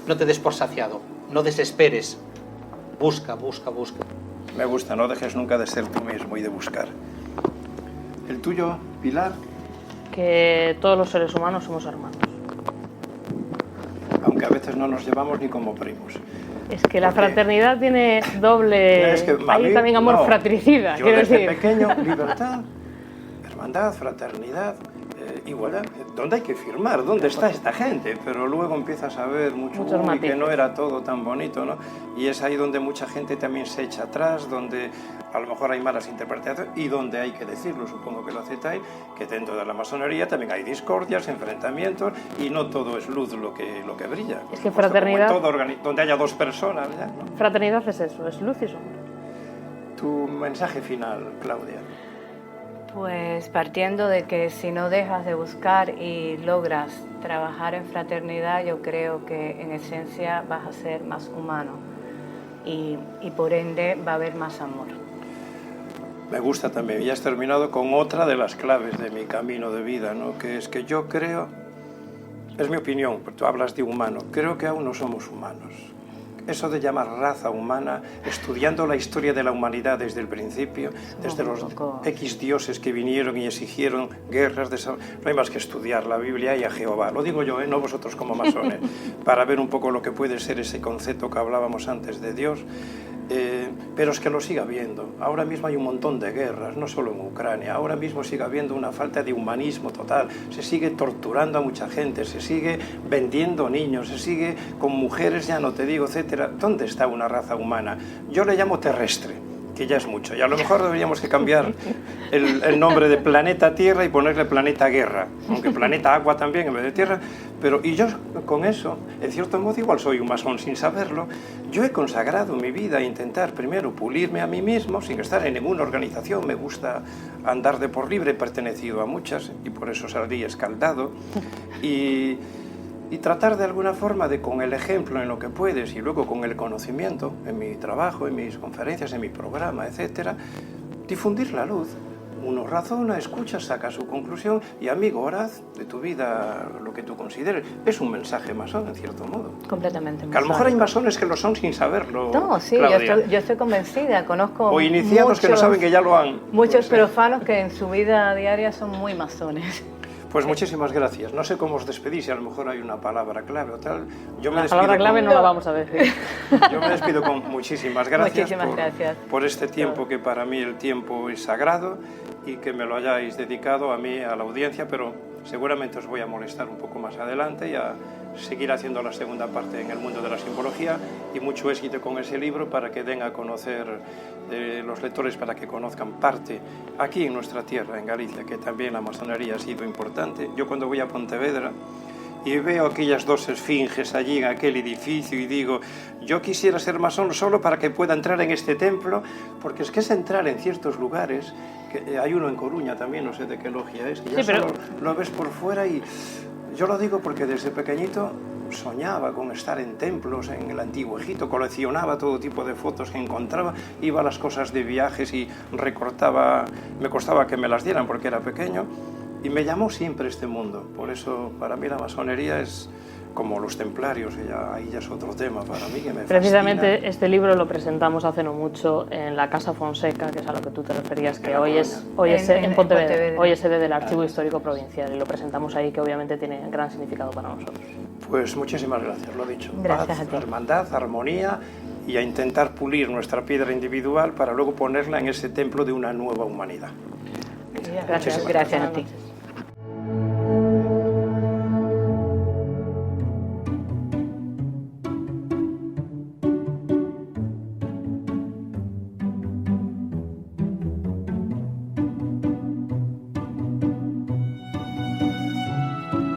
no te des por saciado, no desesperes. Busca, busca, busca. Me gusta, no dejes nunca de ser tú mismo y de buscar. ¿El tuyo, Pilar? Que todos los seres humanos somos hermanos. Aunque a veces no nos llevamos ni como primos. Es que la fraternidad tiene doble... Es que, hay también amor fratricida, yo quiero desde decir. pequeño, libertad, hermandad, fraternidad, igualdad. ¿Dónde hay que firmar? ¿Dónde está esta gente? Pero luego empiezas a ver muchos que no era todo tan bonito, ¿no? Y es ahí donde mucha gente también se echa atrás, donde a lo mejor hay malas interpretaciones y donde hay que decirlo, supongo que lo aceptáis, que dentro de la masonería también hay discordias, enfrentamientos y no todo es luz lo que brilla. Es que fraternidad... Todo, donde haya dos personas, ¿ya? ¿No? Fraternidad es eso, es luz y sombra. Tu mensaje final, Claudia. Pues partiendo de que si no dejas de buscar y logras trabajar en fraternidad, yo creo que en esencia vas a ser más humano y por ende va a haber más amor. Me gusta también, y has terminado con otra de las claves de mi camino de vida, ¿no? Que es que yo creo, es mi opinión, porque tú hablas de humano, creo que aún no somos humanos. Eso de llamar raza humana, estudiando la historia de la humanidad desde el principio, desde los X dioses que vinieron y exigieron guerras, no hay más que estudiar la Biblia y a Jehová. Lo digo yo, no vosotros como masones, para ver un poco lo que puede ser ese concepto que hablábamos antes de Dios. Pero es que lo sigue habiendo. Ahora mismo hay un montón de guerras, no solo en Ucrania. Ahora mismo sigue habiendo una falta de humanismo total. Se sigue torturando a mucha gente, se sigue vendiendo niños, se sigue con mujeres, ya no te digo, etcétera. ¿Dónde está una raza humana? Yo le llamo terrestre, que ya es mucho. Y a lo mejor deberíamos que cambiar el nombre de planeta Tierra y ponerle planeta Guerra. Aunque planeta Agua también en vez de Tierra. Y yo con eso, en cierto modo, igual soy un masón sin saberlo. Yo he consagrado mi vida a intentar primero pulirme a mí mismo, sin estar en ninguna organización. Me gusta andar de por libre, he pertenecido a muchas y por eso salí escaldado. Y tratar de alguna forma de, con el ejemplo en lo que puedes y luego con el conocimiento, en mi trabajo, en mis conferencias, en mi programa, etcétera, difundir la luz. Uno razona, escucha, saca su conclusión y, amigo, haz de tu vida lo que tú consideres. Es un mensaje masón, en cierto modo. Completamente masón. Que a lo mejor hay masones que lo son sin saberlo. No, sí, yo estoy convencida, conozco o iniciados que no saben que ya lo han. Muchos profanos que en su vida diaria son muy masones. Pues muchísimas gracias. No sé cómo os despedís, si a lo mejor hay una palabra clave o tal. La palabra clave no la vamos a decir. Yo me despido con muchísimas gracias, gracias por este tiempo, que para mí el tiempo es sagrado y que me lo hayáis dedicado a mí, a la audiencia, pero seguramente os voy a molestar un poco más adelante y a seguir haciendo la segunda parte en el mundo de la simbología, y mucho éxito con ese libro para que den a conocer los lectores, para que conozcan parte aquí en nuestra tierra, en Galicia, que también la masonería ha sido importante. Yo cuando voy a Pontevedra y veo aquellas dos esfinges allí en aquel edificio y digo, yo quisiera ser masón solo para que pueda entrar en este templo, porque es que es entrar en ciertos lugares, que hay uno en Coruña también, no sé de qué logia es, que ya solo lo ves por fuera, y yo lo digo porque desde pequeñito soñaba con estar en templos en el antiguo Egipto, coleccionaba todo tipo de fotos que encontraba, iba a las cosas de viajes y recortaba, me costaba que me las dieran porque era pequeño, y me llamó siempre este mundo. Por eso para mí la masonería es como los templarios, y ahí ya es otro tema para mí que me Precisamente fascina. Este libro lo presentamos hace no mucho en la Casa Fonseca, que es a lo que tú te referías, que hoy es en Pontevedra, hoy es sede del Archivo Histórico Provincial, y lo presentamos ahí, que obviamente tiene gran significado para nosotros. Pues muchísimas gracias, lo dicho. Gracias Paz, a ti. hermandad, armonía, y a intentar pulir nuestra piedra individual para luego ponerla en ese templo de una nueva humanidad. Gracias a ti.